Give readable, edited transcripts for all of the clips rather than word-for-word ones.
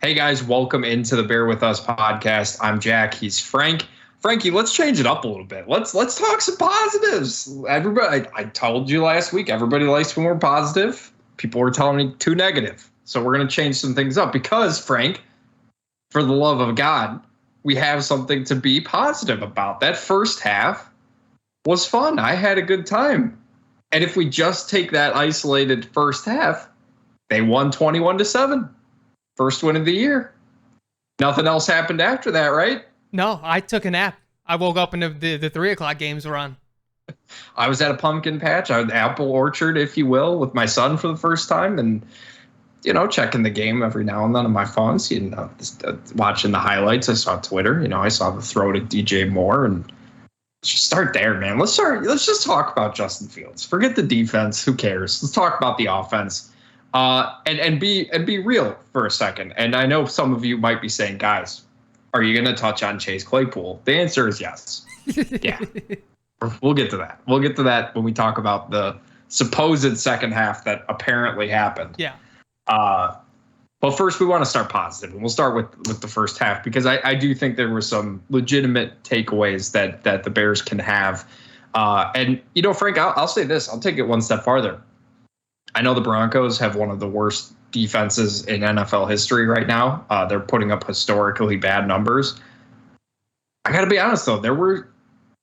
Hey guys, welcome into the Bear With Us podcast. I'm Jack. He's Frank. Frankie, let's change it up a little bit. Let's talk some positives. Everybody, I told you last week, everybody likes to be more positive. People were telling me too negative. So we're going to change some things up because, Frank, for the love of God, we have something to be positive about. That first half was fun. I had a good time. And if we just take that isolated first half, they won 21-7. First win of the year. Nothing else happened after that, right? No, I took a nap. I woke up and the 3 o'clock games were on. I was at a pumpkin patch, an apple orchard, if you will, with my son for the first time. And, checking the game every now and then on my phone, watching the highlights. I saw Twitter. I saw the throw to DJ Moore. And just start there, man. Let's just talk about Justin Fields. Forget the defense. Who cares? Let's talk about the offense. And be real for a second. And I know some of you might be saying, guys, are you going to touch on Chase Claypool? The answer is yes. Yeah. We'll get to that. We'll get to that when we talk about the supposed second half that apparently happened. Yeah. But first, we want to start positive, and we'll start with the first half because I do think there were some legitimate takeaways that the Bears can have. And, Frank, I'll say this. I'll take it one step farther. I know the Broncos have one of the worst defenses in NFL history right now. They're putting up historically bad numbers. I got to be honest, though. There were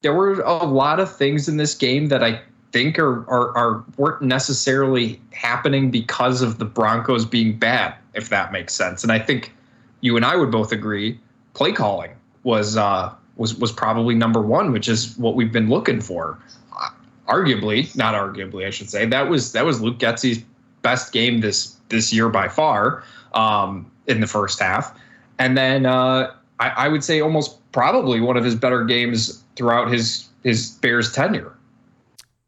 a lot of things in this game that I think weren't necessarily happening because of the Broncos being bad, if that makes sense. And I think you and I would both agree play calling was probably number one, which is what we've been looking for. Not arguably, I should say. That was Luke Getsy's best game this year by far in the first half. And then I would say almost probably one of his better games throughout his Bears tenure.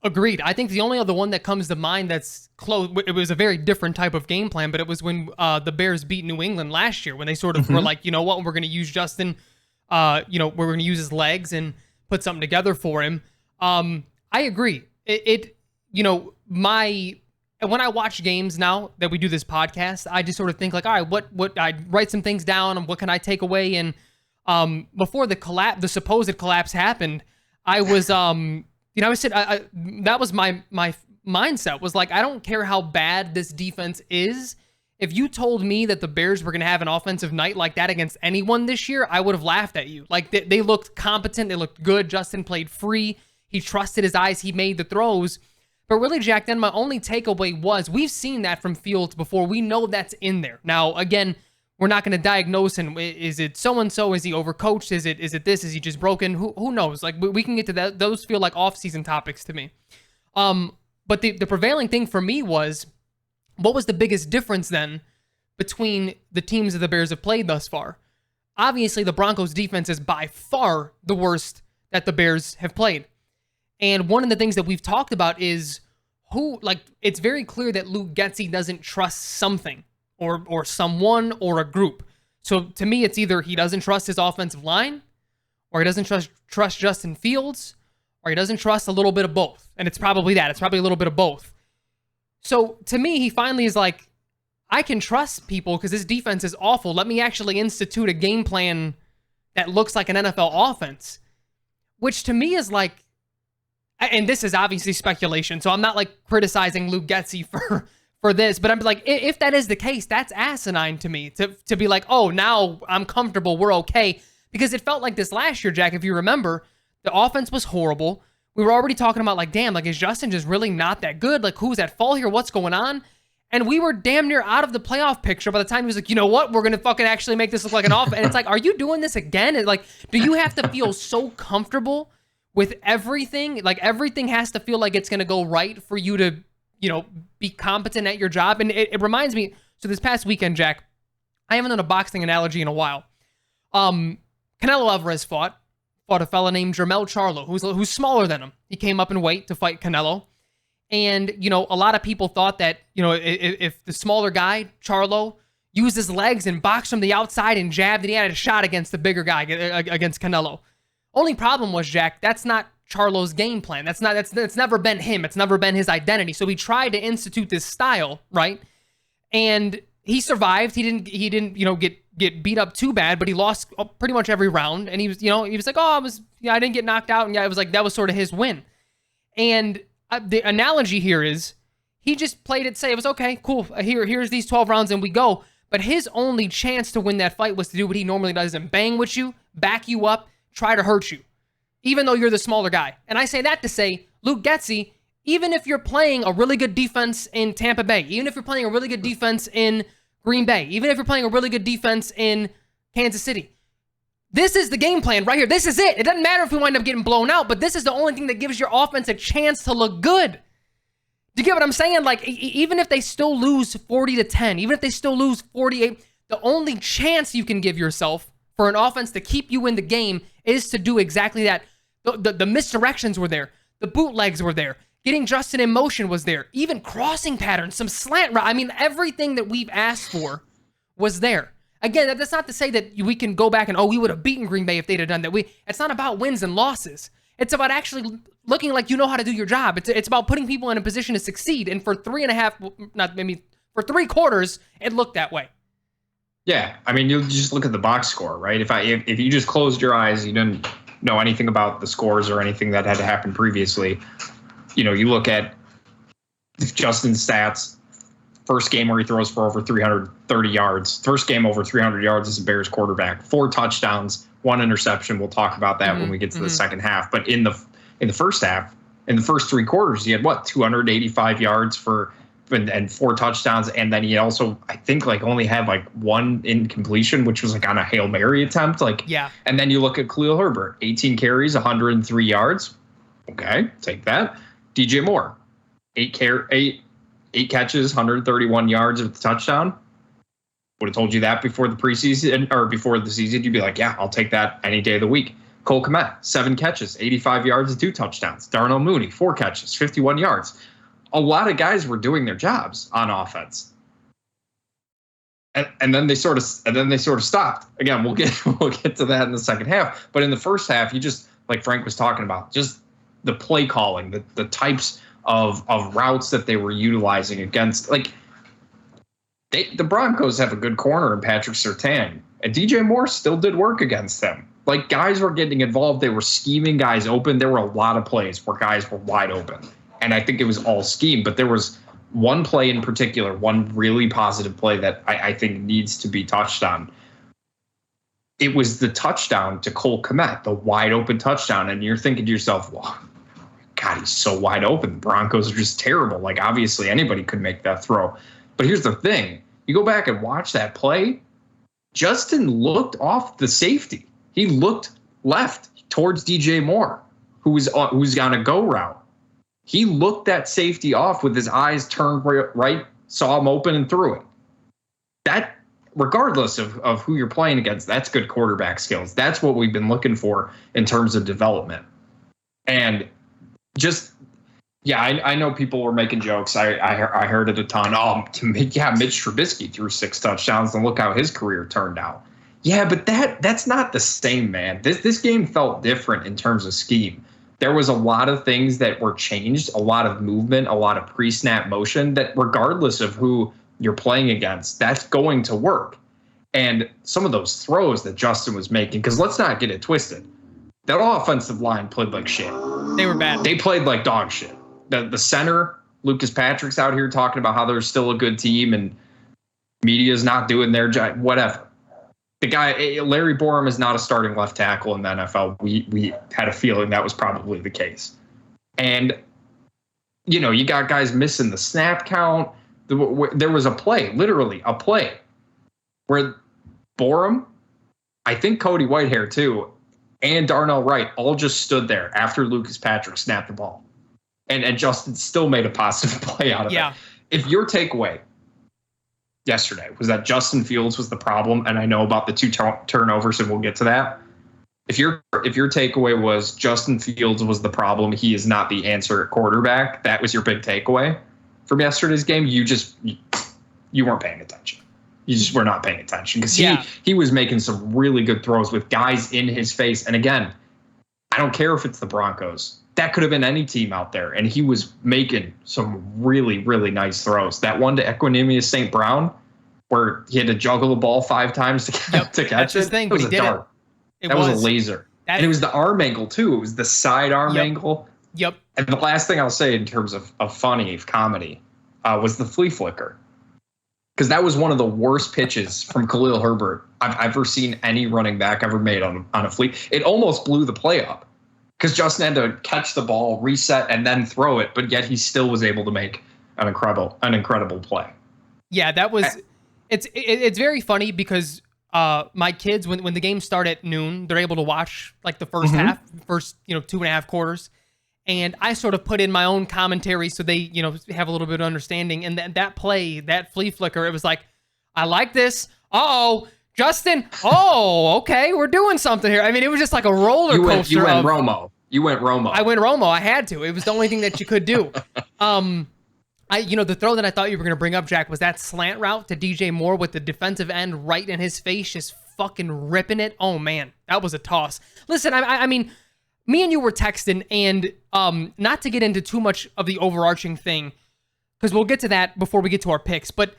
Agreed. I think the only other one that comes to mind that's close, it was a very different type of game plan, but it was when the Bears beat New England last year when they sort of were like, you know what, we're going to use Justin, we're going to use his legs and put something together for him. I agree. When I watch games now that we do this podcast, I just sort of think like, all right, what I write some things down and what can I take away? And before the supposed collapse happened, I was, I said that was my mindset was like, I don't care how bad this defense is. If you told me that the Bears were going to have an offensive night like that against anyone this year, I would have laughed at you. Like they looked competent. They looked good. Justin played free. He trusted his eyes. He made the throws. But really, Jack, then my only takeaway was we've seen that from Fields before. We know that's in there. Now, again, we're not going to diagnose and is it so-and-so? Is he overcoached? Is it this? Is he just broken? Who knows? Like we can get to that. Those feel like off-season topics to me. But the prevailing thing for me was what was the biggest difference then between the teams that the Bears have played thus far? Obviously, the Broncos defense is by far the worst that the Bears have played. And one of the things that we've talked about is it's very clear that Luke Getsy doesn't trust something or someone or a group. So to me, it's either he doesn't trust his offensive line or he doesn't trust Justin Fields or he doesn't trust a little bit of both. And it's probably that. It's probably a little bit of both. So to me, he finally is like, I can trust people because this defense is awful. Let me actually institute a game plan that looks like an NFL offense, which to me is like, and this is obviously speculation, so I'm not like criticizing Luke Getsy for this, but I'm like, if that is the case, that's asinine to me to be like, oh, now I'm comfortable, we're okay. Because it felt like this last year, Jack, if you remember, the offense was horrible. We were already talking about like, damn, like is Justin just really not that good? Like who's at fault here? What's going on? And we were damn near out of the playoff picture by the time he was like, you know what? We're going to fucking actually make this look like an offense. And it's like, are you doing this again? And like, do you have to feel so comfortable with everything? Like everything has to feel like it's going to go right for you to, be competent at your job. And it reminds me, so this past weekend, Jack, I haven't done a boxing analogy in a while. Canelo Alvarez fought a fella named Jermell Charlo, who's smaller than him. He came up in weight to fight Canelo. And, a lot of people thought that, if the smaller guy, Charlo, used his legs and boxed from the outside and jabbed, that he had a shot against the bigger guy, against Canelo. Only problem was, Jack, that's not Charlo's game plan. That's never been him. It's never been his identity. So he tried to institute this style, right? And he survived. He didn't, get get beat up too bad, but he lost pretty much every round. And he was, he was like, oh, I didn't get knocked out. And yeah, it was like, that was sort of his win. And the analogy here is he just played it safe. It was okay, cool. Here's these 12 rounds and we go. But his only chance to win that fight was to do what he normally does and bang with you, back you up, try to hurt you, even though you're the smaller guy. And I say that to say, Luke Getsy, even if you're playing a really good defense in Tampa Bay, even if you're playing a really good defense in Green Bay, even if you're playing a really good defense in Kansas City, this is the game plan right here. This is it. It doesn't matter if we wind up getting blown out, but this is the only thing that gives your offense a chance to look good. Do you get what I'm saying? Like, even if they still lose 40-10, even if they still lose 48, the only chance you can give yourself for an offense to keep you in the game is to do exactly that. The misdirections were there. The bootlegs were there. Getting Justin in motion was there. Even crossing patterns, some slant route. I mean, everything that we've asked for was there. Again, that's not to say that we can go back and, we would have beaten Green Bay if they'd have done that. It's not about wins and losses. It's about actually looking like you know how to do your job. It's about putting people in a position to succeed. And for 3 quarters, it looked that way. Yeah, I mean, you just look at the box score, right? If you just closed your eyes, you didn't know anything about the scores or anything that had happened previously. You look at Justin's stats. First game where he throws for over 330 yards. First game over 300 yards as a Bears quarterback. 4 touchdowns, 1 interception. We'll talk about that when we get to the second half. But in the first half, in the first 3 quarters, he had 285 yards and 4 touchdowns, and then he also, I think, only had 1 incompletion, which was on a Hail Mary attempt. Yeah. And then you look at Khalil Herbert, 18 carries, 103 yards. Okay, take that. DJ Moore, 8 catches, 131 yards of the touchdown. Would have told you that before the preseason or before the season. You'd be like, yeah, I'll take that any day of the week. Cole Kmet, 7 catches, 85 yards and 2 touchdowns. Darnell Mooney, 4 catches, 51 yards. A lot of guys were doing their jobs on offense. And then they sort of stopped. Again, we'll get to that in the second half. But in the first half, you just, like Frank was talking about, just the play calling, the types of routes that they were utilizing against. The Broncos have a good corner in Patrick Surtain, and DJ Moore still did work against them. Guys were getting involved. They were scheming guys open. There were a lot of plays where guys were wide open. And I think it was all scheme, but there was one play in particular, one really positive play that I think needs to be touched on. It was the touchdown to Cole Kmet, the wide open touchdown. And you're thinking to yourself, well, God, he's so wide open. The Broncos are just terrible. Obviously anybody could make that throw. But here's the thing. You go back and watch that play. Justin looked off the safety. He looked left towards DJ Moore, who's on a go route. He looked that safety off with his eyes turned right, saw him open and threw it. That, regardless of who you're playing against, that's good quarterback skills. That's what we've been looking for in terms of development. And just, yeah, I know people were making jokes. I heard it a ton. Mitch Trubisky threw 6 touchdowns, and look how his career turned out. Yeah, but that's not the same, man. This game felt different in terms of scheme. There was a lot of things that were changed, a lot of movement, a lot of pre-snap motion that regardless of who you're playing against, that's going to work. And some of those throws that Justin was making, because let's not get it twisted. That offensive line played like shit. They were bad. They played like dog shit. The center, Lucas Patrick's out here talking about how they're still a good team and media's not doing their job, whatever. The guy, Larry Borom, is not a starting left tackle in the NFL. We had a feeling that was probably the case. And, you got guys missing the snap count. There was literally a play, where Borom, I think Cody Whitehair too, and Darnell Wright all just stood there after Lucas Patrick snapped the ball. And Justin still made a positive play out of it. If your takeaway yesterday was that Justin Fields was the problem, and I know about the 2 turnovers, and we'll get to that. If your takeaway was Justin Fields was the problem, he is not the answer at quarterback, that was your big takeaway from yesterday's game, you weren't paying attention. You just were not paying attention, because he was making some really good throws with guys in his face. And again, I don't care if it's the Broncos. That could have been any team out there, and he was making some really, really nice throws. That one to Equanimeous St. Brown, where he had to juggle the ball 5 times to catch That's it. his thing, It but was he a did dart. it. That was a laser. And it was the arm angle, too. It was the side arm angle. Yep. And the last thing I'll say in terms of comedy, was the flea flicker. Because that was one of the worst pitches from Khalil Herbert I've ever seen any running back ever made on a flea. It almost blew the play up because Justin had to catch the ball, reset, and then throw it, but yet he still was able to make an incredible play. Yeah, that was. It's very funny because my kids, when the games start at noon, they're able to watch like the first half, first 2.5 quarters. And I sort of put in my own commentary so they, have a little bit of understanding. And that play, that flea flicker, it was like, I like this. Uh-oh, Justin. Oh, okay, we're doing something here. I mean, it was just like a roller coaster. You went Romo. I went Romo. I had to. It was the only thing that you could do. The throw that I thought you were going to bring up, Jack, was that slant route to DJ Moore with the defensive end right in his face, just fucking ripping it. Oh, man, that was a toss. Listen, I mean, me and you were texting, and not to get into too much of the overarching thing, because we'll get to that before we get to our picks, but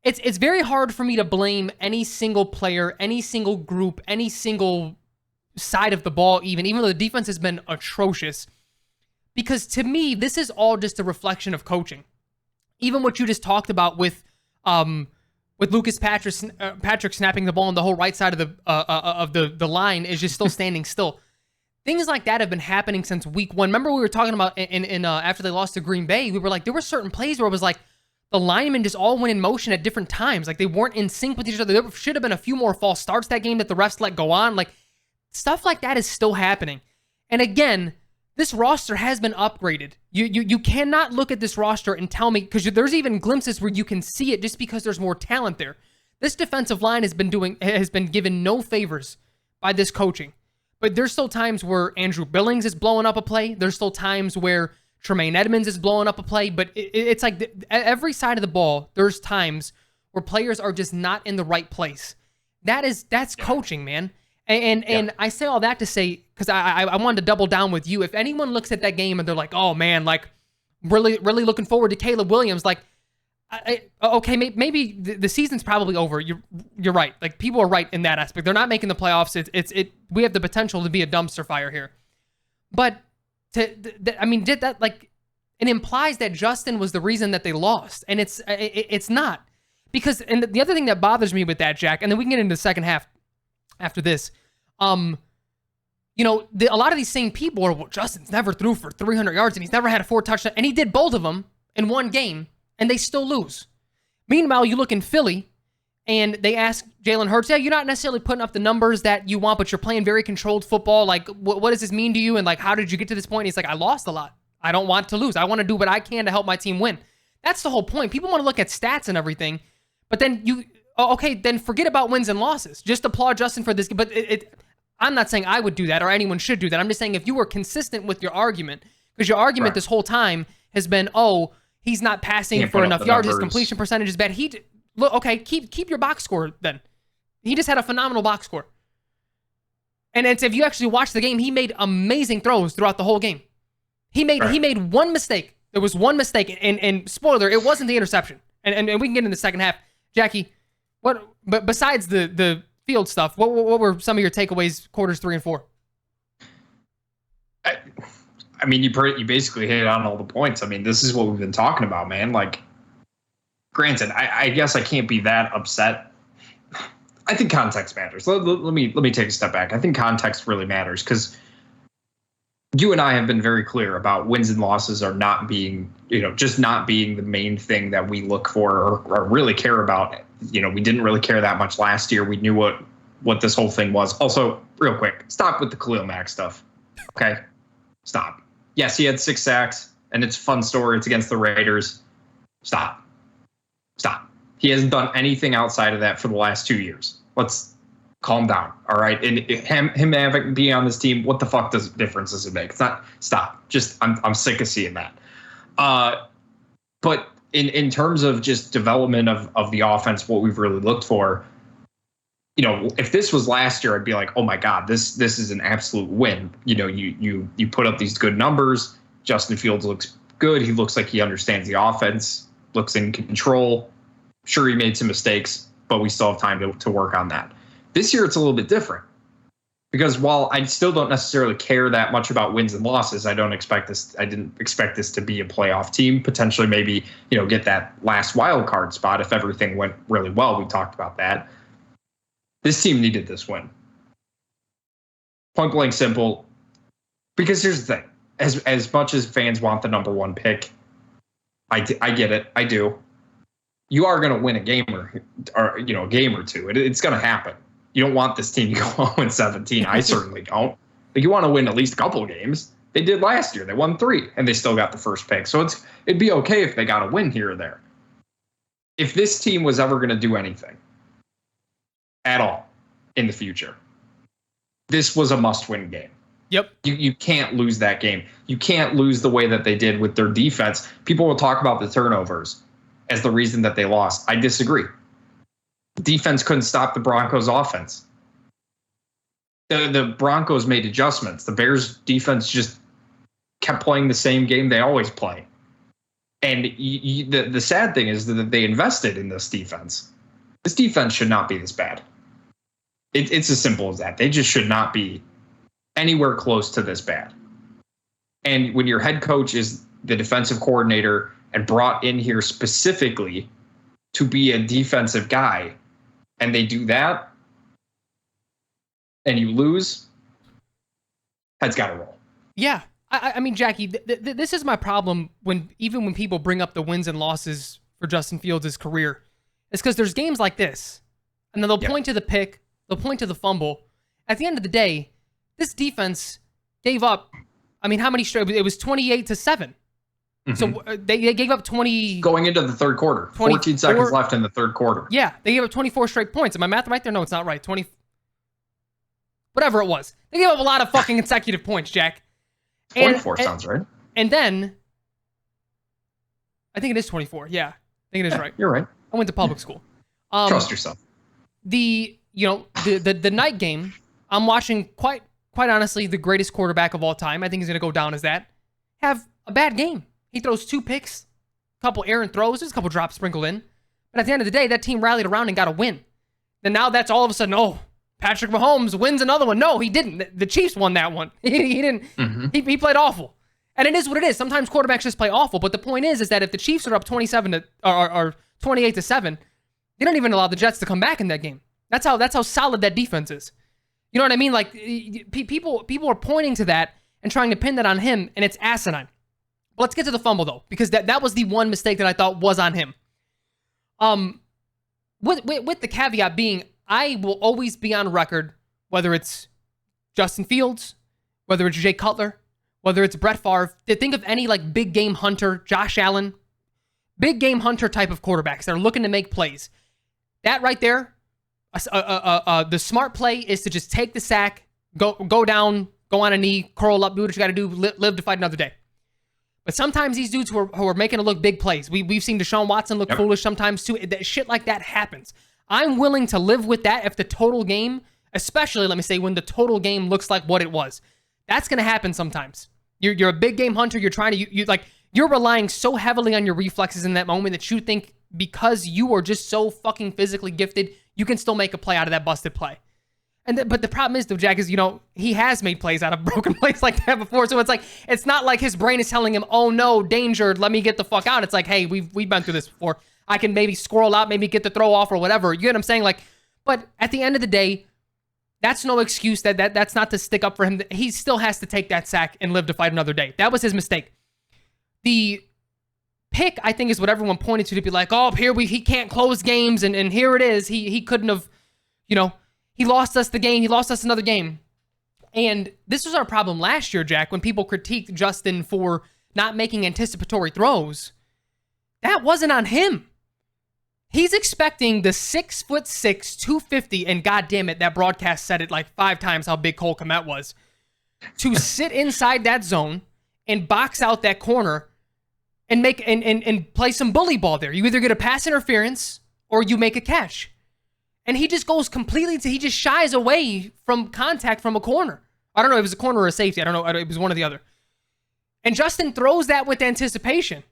it's very hard for me to blame any single player, any single group, any single side of the ball, even though the defense has been atrocious, because to me, this is all just a reflection of coaching. Even what you just talked about with Lucas Patrick snapping the ball on the whole right side of the line is just still standing still. Things like that have been happening since week 1. Remember we were talking about in after they lost to Green Bay, we were like, there were certain plays where it was like the linemen just all went in motion at different times. Like they weren't in sync with each other. There should have been a few more false starts that game that the refs let go on. Like stuff like that is still happening. And again, this roster has been upgraded. You cannot look at this roster and tell me, because there's even glimpses where you can see it just because there's more talent there. This defensive line has been given no favors by this coaching. But there's still times where Andrew Billings is blowing up a play. There's still times where Tremaine Edmonds is blowing up a play. But it's like every side of the ball, there's times where players are just not in the right place. That's coaching, man. And I say all that to say, because I wanted to double down with you. If anyone looks at that game and they're like, oh man, like really, really looking forward to Caleb Williams, like, okay, maybe the season's probably over. You're right. Like people are right in that aspect. They're not making the playoffs. We have the potential to be a dumpster fire here. But did that, like, it implies that Justin was the reason that they lost, and it's not, because, and the other thing that bothers me with that, Jack, and then we can get into the second half after this. A lot of these same people are, well, Justin's never threw for 300 yards and he's never had a 4 touchdown, and he did both of them in one game. And they still lose. Meanwhile, you look in Philly, and they ask Jalen Hurts, yeah, you're not necessarily putting up the numbers that you want, but you're playing very controlled football. Like, what does this mean to you? And, like, how did you get to this point? And he's like, I lost a lot. I don't want to lose. I want to do what I can to help my team win. That's the whole point. People want to look at stats and everything, but then then forget about wins and losses. Just applaud Justin for this. But I'm not saying I would do that or anyone should do that. I'm just saying if you were consistent with your argument, because your argument this whole time has been, he's not passing for enough yards. His completion percentage is bad. Keep your box score then. He just had a phenomenal box score. And if you actually watch the game, he made amazing throws throughout the whole game. He made one mistake. There was one mistake, and spoiler, it wasn't the interception. And we can get into the second half. Jackie, but besides the field stuff, what were some of your takeaways quarters 3 and 4? I mean, you basically hit on all the points. I mean, this is what we've been talking about, man. Like, granted, I guess I can't be that upset. I think context matters. Let me take a step back. I think context really matters because you and I have been very clear about wins and losses are not being, just not being the main thing that we look for or really care about. We didn't really care that much last year. We knew what this whole thing was. Also, real quick, stop with the Khalil Mack stuff. Okay? Stop. Yes, he had 6 sacks, and it's a fun story. It's against the Raiders. Stop. He hasn't done anything outside of that for the last 2 years. Let's calm down, all right? And him having being on this team, what the fuck difference does it make? It's not. Stop. Just I'm sick of seeing that. But in terms of just development of the offense, what we've really looked for, if this was last year, I'd be like, oh my God, this is an absolute win. You put up these good numbers. Justin Fields looks good. He looks like he understands the offense, looks in control. Sure, he made some mistakes, but we still have time to work on that. This year, it's a little bit different. Because while I still don't necessarily care that much about wins and losses, I didn't expect this to be a playoff team. Potentially, maybe get that last wild card spot if everything went really well. We talked about that. This team needed this win. Point blank simple. Because here's the thing: as much as fans want the number one pick, I get it. I do. You are going to win a game or a game or two. It's going to happen. You don't want this team to go 0-17. I certainly don't. But you want to win at least a couple of games. They did last year. They won 3, and they still got the first pick. So it'd be okay if they got a win here or there. If this team was ever going to do anything at all in the future, this was a must-win game. Yep. You can't lose that game. You can't lose the way that they did with their defense. People will talk about the turnovers as the reason that they lost. I disagree. Defense couldn't stop the Broncos offense. The Broncos made adjustments. The Bears defense just kept playing the same game they always play. And the sad thing is that they invested in this defense. This defense should not be this bad. It's as simple as that. They just should not be anywhere close to this bad. And when your head coach is the defensive coordinator and brought in here specifically to be a defensive guy, and they do that, and you lose, head's got to roll. Yeah. I mean, Jackie, this is my problem even when people bring up the wins and losses for Justin Fields' career. It's because there's games like this, and then they'll point to the pick, they'll point to the fumble. At the end of the day, this defense gave up, I mean, how many straight? It was 28-7. Mm-hmm. So they gave up 20. Going into the third quarter. 14 seconds left in the third quarter. Yeah, they gave up 24 straight points. Am I math right there? No, it's not right. 20. Whatever it was. They gave up a lot of fucking consecutive points, Jack. 24 sounds right. And then, I think it is 24. Yeah, I think it is right. You're right. I went to public school. Trust yourself. The night game, I'm watching quite honestly the greatest quarterback of all time. I think he's going to go down as that. Have a bad game. He throws 2 picks, a couple errant throws, there's a couple drops sprinkled in. But at the end of the day, that team rallied around and got a win. And now that's all of a sudden, Patrick Mahomes wins another one. No, he didn't. The Chiefs won that one. He didn't. Mm-hmm. He played awful. And it is what it is. Sometimes quarterbacks just play awful. But the point is that if the Chiefs are up 28-7, they don't even allow the Jets to come back in that game. That's how solid that defense is. You know what I mean? Like people are pointing to that and trying to pin that on him, and it's asinine. But let's get to the fumble though, because that was the one mistake that I thought was on him. With the caveat being, I will always be on record, whether it's Justin Fields, whether it's Jay Cutler, whether it's Brett Favre, to think of any like big game hunter, Josh Allen, big game hunter type of quarterbacks that are looking to make plays. That right there, the smart play is to just take the sack, go down, go on a knee, curl up, do what you got to do, live to fight another day. But sometimes these dudes who are making it look big plays, we've seen Deshaun Watson look foolish sometimes too. Shit like that happens. I'm willing to live with that if the total game, especially, let me say, when the total game looks like what it was. That's going to happen sometimes. You're a big game hunter. You're trying to, you're relying so heavily on your reflexes in that moment that you think because you are just so fucking physically gifted, you can still make a play out of that busted play. But the problem is, though, Jack, is, he has made plays out of broken plays like that before. So it's not like his brain is telling him, oh no, danger, let me get the fuck out. It's like, hey, we've been through this before. I can maybe squirrel out, maybe get the throw off or whatever. You get what I'm saying? But at the end of the day, that's no excuse. That's not to stick up for him. He still has to take that sack and live to fight another day. That was his mistake. The pick, I think, is what everyone pointed to be like, oh, he can't close games, and here it is. He couldn't have, he lost us the game. He lost us another game. And this was our problem last year, Jack, when people critiqued Justin for not making anticipatory throws. That wasn't on him. He's expecting the 6'6", 250, and goddamn it, that broadcast said it like 5 times how big Cole Kmet was, to sit inside that zone and box out that corner and make and play some bully ball there. You either get a pass interference or you make a catch. And he just goes completely he just shies away from contact from a corner. I don't know if it was a corner or a safety. I don't know. It was one or the other. And Justin throws that with anticipation.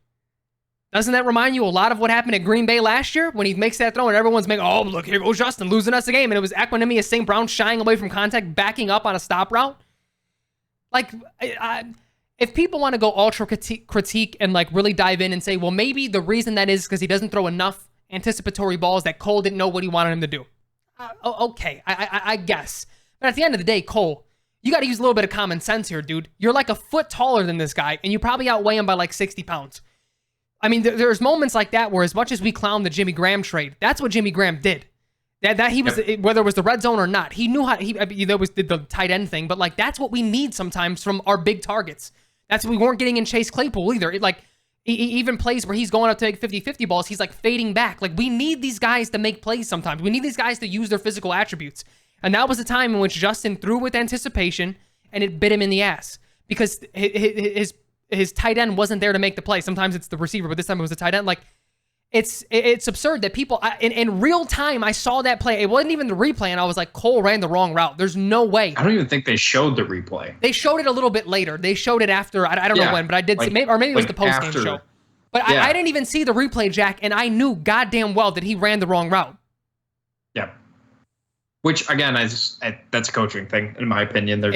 Doesn't that remind you a lot of what happened at Green Bay last year when he makes that throw and everyone's making, oh, look, here goes Justin losing us a game. And it was Equanimeous St. Brown shying away from contact, backing up on a stop route. Like, if people want to go ultra critique and like really dive in and say, well, maybe the reason that is because he doesn't throw enough anticipatory balls that Cole didn't know what he wanted him to do. Okay, I guess. But at the end of the day, Cole, you got to use a little bit of common sense here, dude. You're like a foot taller than this guy, and you probably outweigh him by like 60 pounds. I mean, there's moments like that where as much as we clown the Jimmy Graham trade, that's what Jimmy Graham did. That he was, whether it was the red zone or not, he knew how, there was the tight end thing, but like that's what we need sometimes from our big targets. That's what we weren't getting in Chase Claypool either. He even plays where he's going up to make 50-50 balls, he's like fading back. Like we need these guys to make plays sometimes. We need these guys to use their physical attributes. And that was a time in which Justin threw with anticipation and it bit him in the ass because his tight end wasn't there to make the play. Sometimes it's the receiver, but this time it was the tight end. Like it's absurd that people in real time, I saw that play. It wasn't even the replay. And I was like, Cole ran the wrong route. There's no way. I don't even think they showed the replay. They showed it a little bit later. They showed it after, I don't know when, but I did see, maybe it was the post-game show. But I didn't even see the replay, Jack, and I knew goddamn well that he ran the wrong route. Yeah. Which, again, that's a coaching thing, in my opinion. There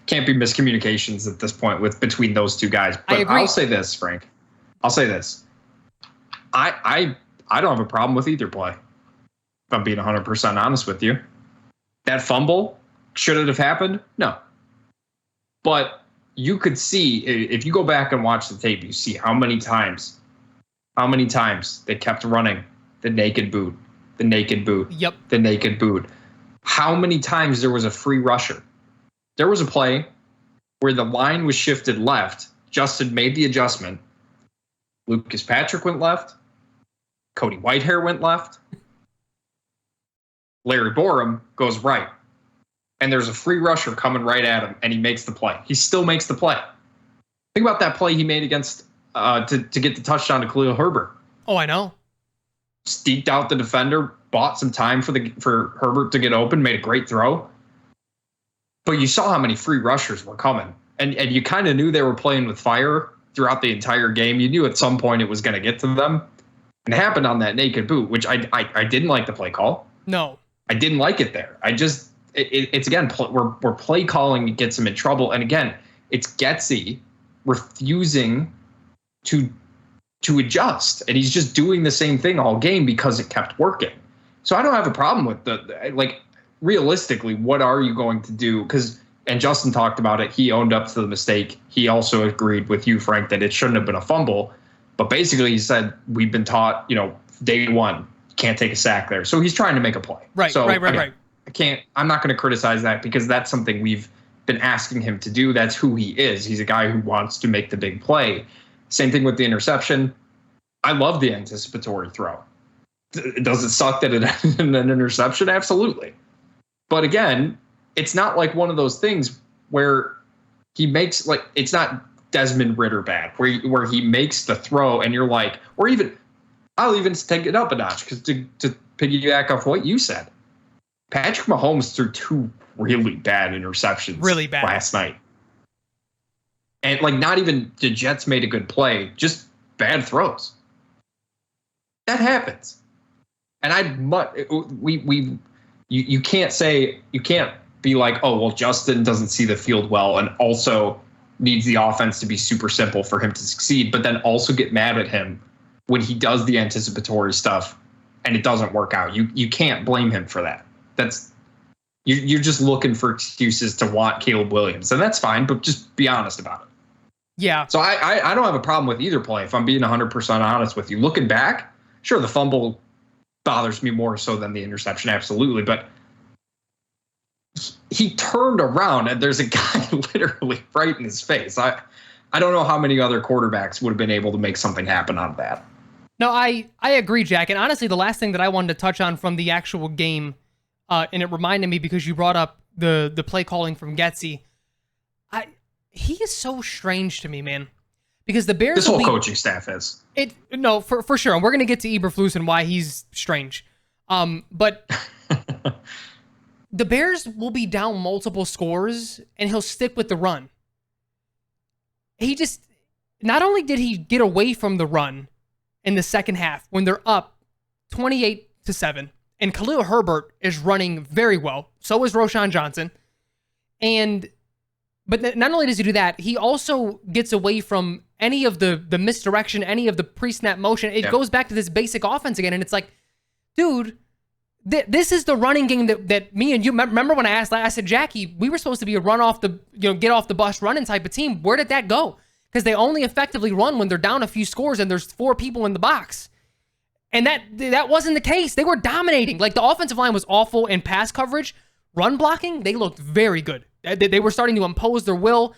can't be miscommunications at this point between those two guys. But I'll say this, Frank. I'll say this. I don't have a problem with either play, if I'm being 100% honest with you. That fumble, should it have happened? No. But you could see, if you go back and watch the tape, you see how many times they kept running the naked boot, the naked boot, the naked boot. How many times there was a free rusher? There was a play where the line was shifted left. Justin made the adjustment. Lucas Patrick went left. Cody Whitehair went left. Larry Borum goes right. And there's a free rusher coming right at him, and he makes the play. He still makes the play. Think about that play he made against to get the touchdown to Khalil Herbert. Oh, I know. Sneaked out the defender, bought some time for Herbert to get open, made a great throw. But you saw how many free rushers were coming. And you kind of knew they were playing with fire throughout the entire game. You knew at some point it was going to get to them. And it happened on that naked boot, which I didn't like the play call. No. I didn't like it there. It's again, we're play calling gets him in trouble. And again, it's Getsy refusing to adjust. And he's just doing the same thing all game because it kept working. So I don't have a problem with realistically, what are you going to do? And Justin talked about it. He owned up to the mistake. He also agreed with you, Frank, that it shouldn't have been a fumble. But basically he said, we've been taught, day one, you can't take a sack there. So he's trying to make a play. Right. I'm not going to criticize that because that's something we've been asking him to do. That's who he is. He's a guy who wants to make the big play. Same thing with the interception. I love the anticipatory throw. Does it suck that it ended in an interception? Absolutely. But again, it's not like one of those things where he makes it's not Desmond Ridder bad, where he makes the throw and you're like, or even I'll even take it up a notch because to piggyback off what you said, Patrick Mahomes threw two really bad interceptions last night. And not even the Jets made a good play, just bad throws. That happens. And you can't be like, oh, well, Justin doesn't see the field well and also needs the offense to be super simple for him to succeed, but then also get mad at him when he does the anticipatory stuff and it doesn't work out. You can't blame him for that. You're just looking for excuses to want Caleb Williams, and that's fine, but just be honest about it. Yeah. So I don't have a problem with either play, if I'm being 100% honest with you. Looking back, sure, the fumble bothers me more so than the interception, absolutely, but he turned around and there's a guy literally right in his face. I don't know how many other quarterbacks would have been able to make something happen on that. No, I agree, Jack. And honestly, the last thing that I wanted to touch on from the actual game, and it reminded me because you brought up the play calling from Getsy. He is so strange to me, man. Because the Bears, this whole coaching staff is no, for sure. And we're gonna get to Eberflus and why he's strange. But the Bears will be down multiple scores and he'll stick with the run. He just, not only did he get away from the run in the second half when they're up 28-7. And Khalil Herbert is running very well. So is Roschon Johnson. But not only does he do that, he also gets away from any of the misdirection, any of the pre-snap motion. It goes back to this basic offense again. And it's like, dude, this is the running game that me and you remember when I said, Jackie, we were supposed to be a run off the, get off the bus running type of team. Where did that go? Because they only effectively run when they're down a few scores and there's 4 people in the box. And that wasn't the case. They were dominating. Like, the offensive line was awful in pass coverage. Run blocking, they looked very good. They were starting to impose their will.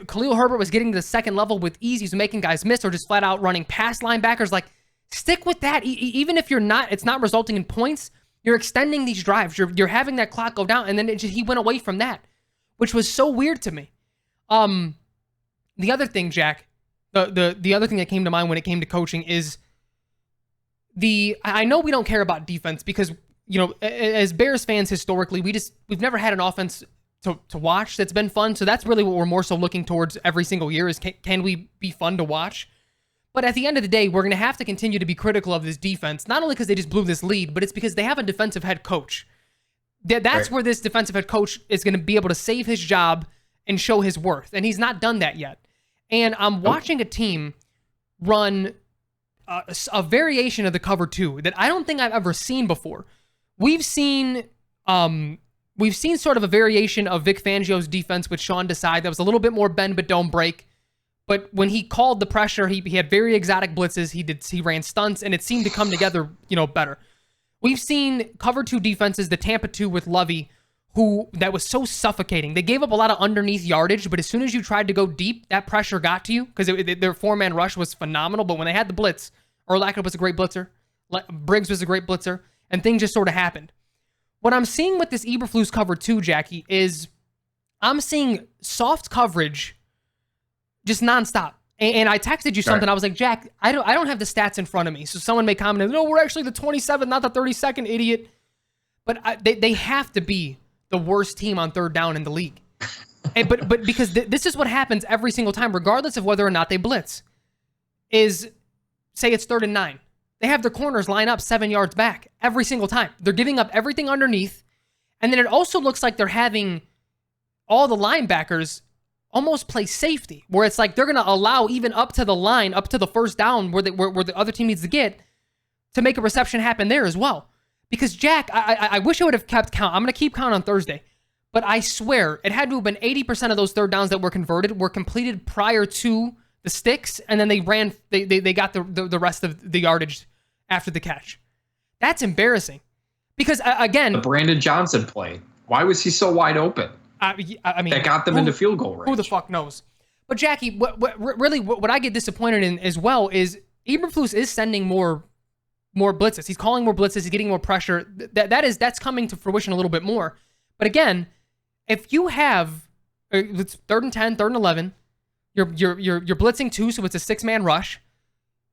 Khalil Herbert was getting to the second level with ease. He's making guys miss or just flat out running past linebackers. Like, stick with that. Even if it's not resulting in points, you're extending these drives. You're having that clock go down, and then he went away from that, which was so weird to me. The other thing, Jack, the other thing that came to mind when it came to coaching is I know we don't care about defense because, as Bears fans historically, we've never had an offense to watch that's been fun. So that's really what we're more so looking towards every single year is can we be fun to watch? But at the end of the day, we're going to have to continue to be critical of this defense, not only because they just blew this lead, but it's because they have a defensive head coach. That's right. Where this defensive head coach is going to be able to save his job and show his worth. And he's not done that yet. And I'm watching a team run a variation of the cover 2 that I don't think I've ever seen before. We've seen sort of a variation of Vic Fangio's defense with Sean Desai that was a little bit more bend but don't break. But when he called the pressure, he had very exotic blitzes. He ran stunts, and it seemed to come together, better. We've seen cover 2 defenses, the Tampa 2 with Lovey, that was so suffocating. They gave up a lot of underneath yardage, but as soon as you tried to go deep, that pressure got to you because their 4-man rush was phenomenal. But when they had the blitz, Urlacher was a great blitzer, Briggs was a great blitzer, and things just sort of happened. What I'm seeing with this Eberflus cover 2, Jackie, is I'm seeing soft coverage just nonstop. And I texted you something. Right. I was like, Jack, I don't have the stats in front of me. So someone may comment, no, we're actually the 27th, not the 32nd, idiot. But they have to be the worst team on third down in the league. But because this is what happens every single time, regardless of whether or not they blitz, is say it's 3rd and 9. They have their corners line up 7 yards back every single time. They're giving up everything underneath. And then it also looks like they're having all the linebackers almost play safety, where it's like they're going to allow even up to the line, up to the first down where the other team needs to get to make a reception happen there as well. Because, Jack, I wish I would have kept count. I'm going to keep count on Thursday. But I swear, it had to have been 80% of those third downs that were converted were completed prior to the sticks, and then they got the rest of the yardage after the catch. That's embarrassing. Because, again... The Brandon Johnson play. Why was he so wide open? I mean... That got them into field goal range. Who the fuck knows? But, Jackie, what I get disappointed in as well is Eberflus is sending more blitzes. He's calling more blitzes. He's getting more pressure. That's coming to fruition a little bit more. But again, if you have it's 3rd and 10, 3rd and 11, you're blitzing 2, so it's a 6-man rush.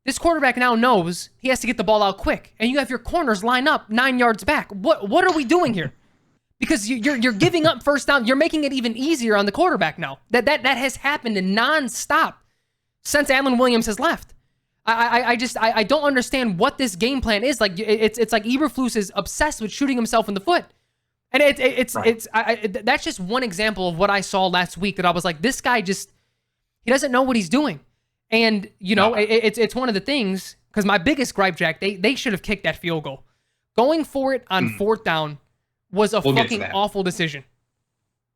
This quarterback now knows he has to get the ball out quick, and you have your corners line up 9 yards back. What are we doing here? Because you're giving up first down. You're making it even easier on the quarterback now. That has happened nonstop since Allen Williams has left. I don't understand what this game plan is. Like it's like Eberflus is obsessed with shooting himself in the foot, and that's just one example of what I saw last week. That I was like, this guy he doesn't know what he's doing, and it's one of the things. Because my biggest gripe, Jack, they should have kicked that field goal. Going for it on 4th down was a fucking awful decision.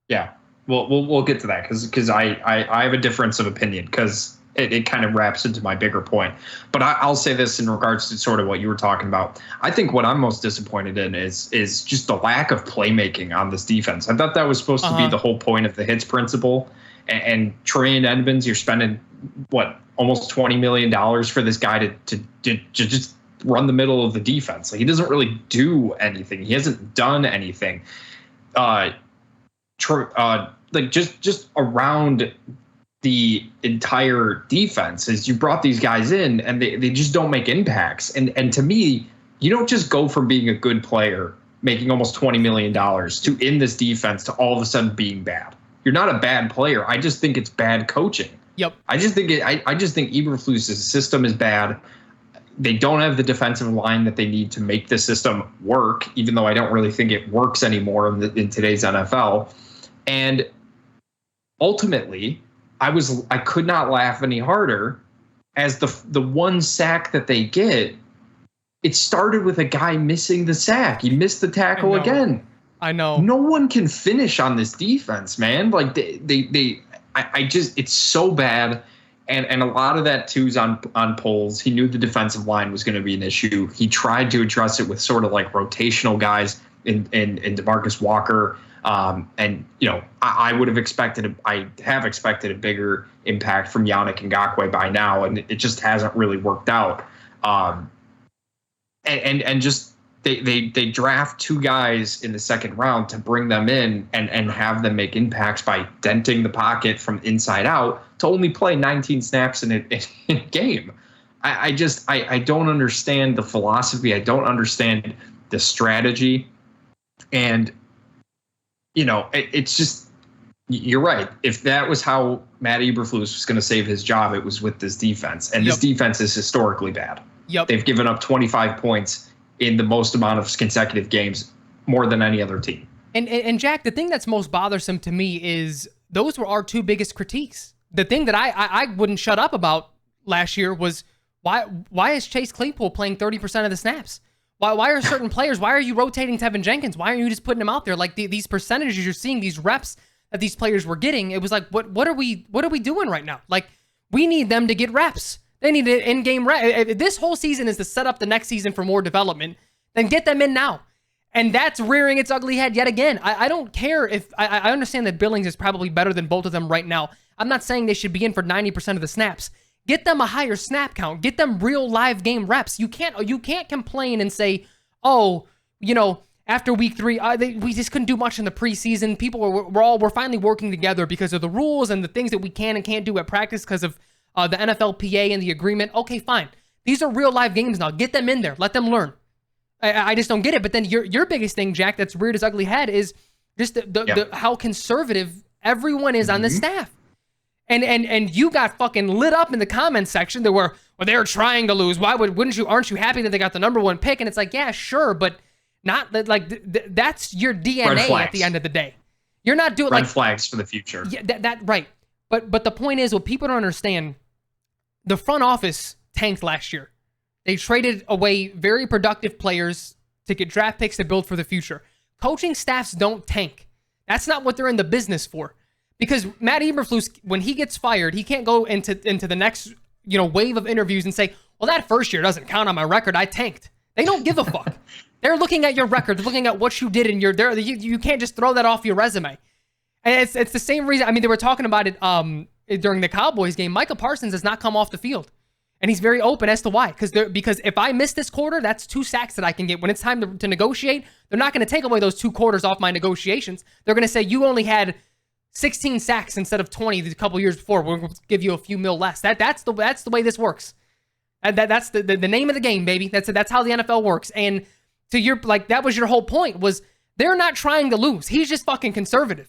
Yeah, we'll get to that because I have a difference of opinion because. It kind of wraps into my bigger point. But I'll say this in regards to sort of what you were talking about. I think what I'm most disappointed in is just the lack of playmaking on this defense. I thought that was supposed to be the whole point of the hits principle. And Tremaine Edmonds, you're spending, almost $20 million for this guy to just run the middle of the defense. Like, he doesn't really do anything. He hasn't done anything. Just around the entire defense is you brought these guys in and they just don't make impacts. And to me, you don't just go from being a good player, making almost $20 million to in this defense to all of a sudden being bad. You're not a bad player. I just think it's bad coaching. Yep. I just think Eberflus's system is bad. They don't have the defensive line that they need to make the system work, even though I don't really think it works anymore in today's NFL. And ultimately, I could not laugh any harder as the one sack that they get, it started with a guy missing the sack. He missed the tackle again. I know. No one can finish on this defense, man. Like I just, it's so bad. And a lot of that too is on Poles. He knew the defensive line was going to be an issue. He tried to address it with sort of like rotational guys in DeMarcus Walker. And I would have expected, I have expected a bigger impact from Yannick Ngakoue by now, and it just hasn't really worked out. And just they draft two guys in the second round to bring them in and have them make impacts by denting the pocket from inside out to only play 19 snaps in a game. I don't understand the philosophy. I don't understand the strategy. And, it's just, you're right. If that was how Matt Eberflus was going to save his job, it was with this defense. And this defense is historically bad. Yep. They've given up 25 points in the most amount of consecutive games, more than any other team. And Jack, the thing that's most bothersome to me is those were our two biggest critiques. The thing that I wouldn't shut up about last year was why is Chase Claypool playing 30% of the snaps? Why are certain players, why are you rotating Tevin Jenkins? Why aren't you just putting him out there? Like these percentages you're seeing, these reps that these players were getting, it was like, what are we doing right now? Like, we need them to get reps. They need an in-game rep. This whole season is to set up the next season for more development. Then get them in now. And that's rearing its ugly head yet again. I don't care if... I understand that Billings is probably better than both of them right now. I'm not saying they should be in for 90% of the snaps. Get them a higher snap count. Get them real live game reps. You can't complain and say, after week 3, we just couldn't do much in the preseason. People we're finally working together because of the rules and the things that we can and can't do at practice because of the NFLPA and the agreement. Okay, fine. These are real live games now. Get them in there. Let them learn. I just don't get it. But then your biggest thing, Jack, that's reared its ugly head is just the how conservative everyone is on the staff. And you got fucking lit up in the comments section. They were trying to lose. Aren't you happy that they got the number 1 pick? And it's like, yeah, sure, but not like that's your DNA at the end of the day. You're not doing red flags for the future. Yeah, that right. But the point is, what people don't understand, the front office tanked last year. They traded away very productive players to get draft picks to build for the future. Coaching staffs don't tank. That's not what they're in the business for. Because Matt Eberflus, when he gets fired, he can't go into the next wave of interviews and say, well, that first year doesn't count on my record. I tanked. They don't give a fuck. They're looking at your record. They're looking at what you did, and you can't just throw that off your resume. And it's the same reason. I mean, they were talking about it during the Cowboys game. Micah Parsons has not come off the field. And he's very open as to why. Because if I miss this quarter, that's 2 sacks that I can get. When it's time to negotiate, they're not going to take away those 2 quarters off my negotiations. They're going to say, you only had 16 sacks instead of 20 a couple years before. We're going to give you a few mil less. That's the way this works. That's the name of the game, baby. That's how the NFL works. And that was your whole point, was they're not trying to lose. He's just fucking conservative.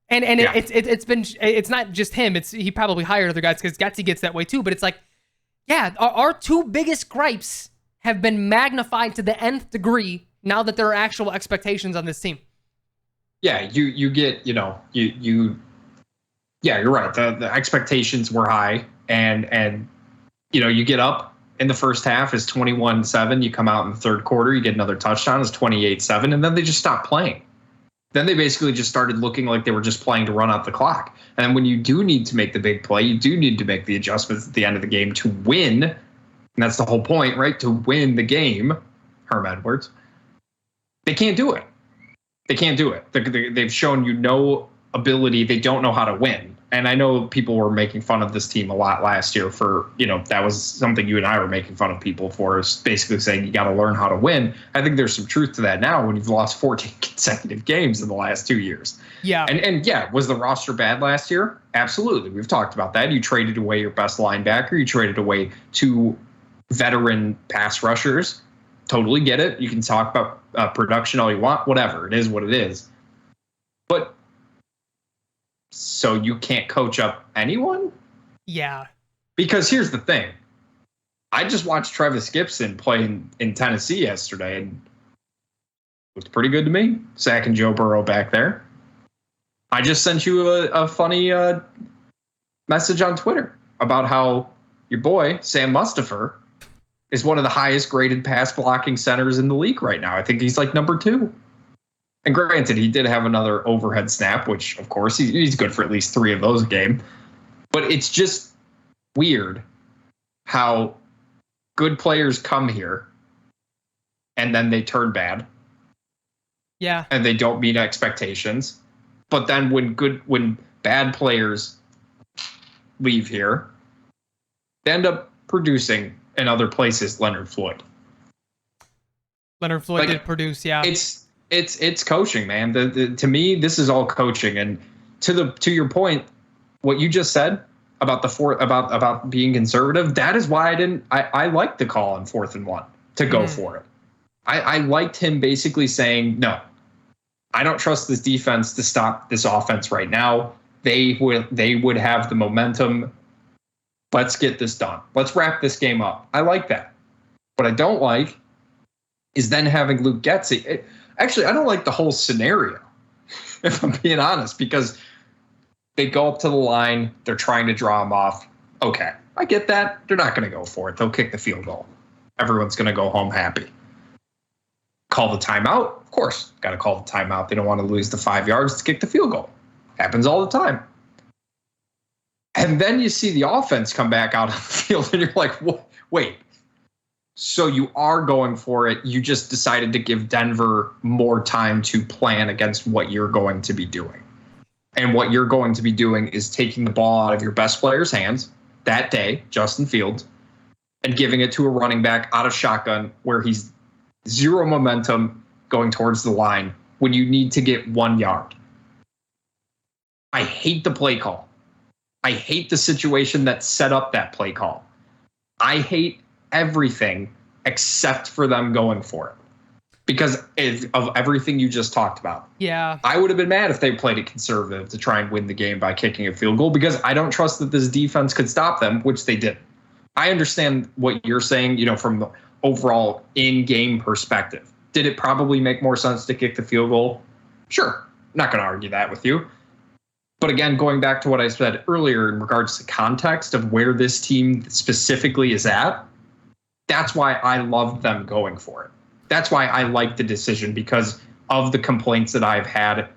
And it's not just him. He probably hired other guys because Getsy gets that way too. But it's like, yeah, our 2 biggest gripes have been magnified to the nth degree now that there are actual expectations on this team. Yeah, you get, yeah, you're right. The expectations were high, and you get up in the first half is 21-7. You come out in the third quarter, you get another touchdown, it's 28-7, and then they just stop playing. Then they basically just started looking like they were just playing to run out the clock. And when you do need to make the big play, you do need to make the adjustments at the end of the game to win. And that's the whole point, right? To win the game, Herm Edwards. They can't do it. They can't do it. They've shown you no ability. They don't know how to win. And I know people were making fun of this team a lot last year for, that was something you and I were making fun of people for, is basically saying you got to learn how to win. I think there's some truth to that now when you've lost 14 consecutive games in the last 2 years. Yeah. And yeah, was the roster bad last year? Absolutely. We've talked about that. You traded away your best linebacker. You traded away 2 veteran pass rushers. Totally get it. You can talk about production all you want. Whatever. It is what it is. But so you can't coach up anyone? Yeah. Because here's the thing. I just watched Travis Gibson play in Tennessee yesterday, and it looked pretty good to me. Sacking Joe Burrow back there. I just sent you a funny message on Twitter about how your boy, Sam Mustipher, is one of the highest graded pass blocking centers in the league right now. I think he's like number 2. And granted, he did have another overhead snap, which, of course, he's good for at least 3 of those a game. But it's just weird how good players come here and then they turn bad. Yeah. And they don't meet expectations. But then when bad players leave here, they end up producing in other places. Leonard Floyd did produce, yeah. It's coaching, man. To me, this is all coaching. And to your point, what you just said about about being conservative, that is why I liked the call on 4th and 1 to go for it. I liked him basically saying, no, I don't trust this defense to stop this offense right now. They would have the momentum. Let's get this done. Let's wrap this game up. I like that. What I don't like is then having Luke Getsy. Actually, I don't like the whole scenario, if I'm being honest, because they go up to the line. They're trying to draw him off. Okay, I get that. They're not going to go for it. They'll kick the field goal. Everyone's going to go home happy. Call the timeout. Of course, got to call the timeout. They don't want to lose the 5 yards to kick the field goal. Happens all the time. And then you see the offense come back out on the field, and you're like, wait. So you are going for it. You just decided to give Denver more time to plan against what you're going to be doing. And what you're going to be doing is taking the ball out of your best player's hands that day, Justin Fields, and giving it to a running back out of shotgun where he's zero momentum going towards the line when you need to get 1 yard. I hate the play call. I hate the situation that set up that play call. I hate everything except for them going for it because of everything you just talked about. Yeah. I would have been mad if they played it conservative to try and win the game by kicking a field goal because I don't trust that this defense could stop them, which they did. I understand what you're saying, from the overall in-game perspective. Did it probably make more sense to kick the field goal? Sure. I'm not going to argue that with you. But again, going back to what I said earlier in regards to context of where this team specifically is at, that's why I love them going for it. That's why I like the decision because of the complaints that I've had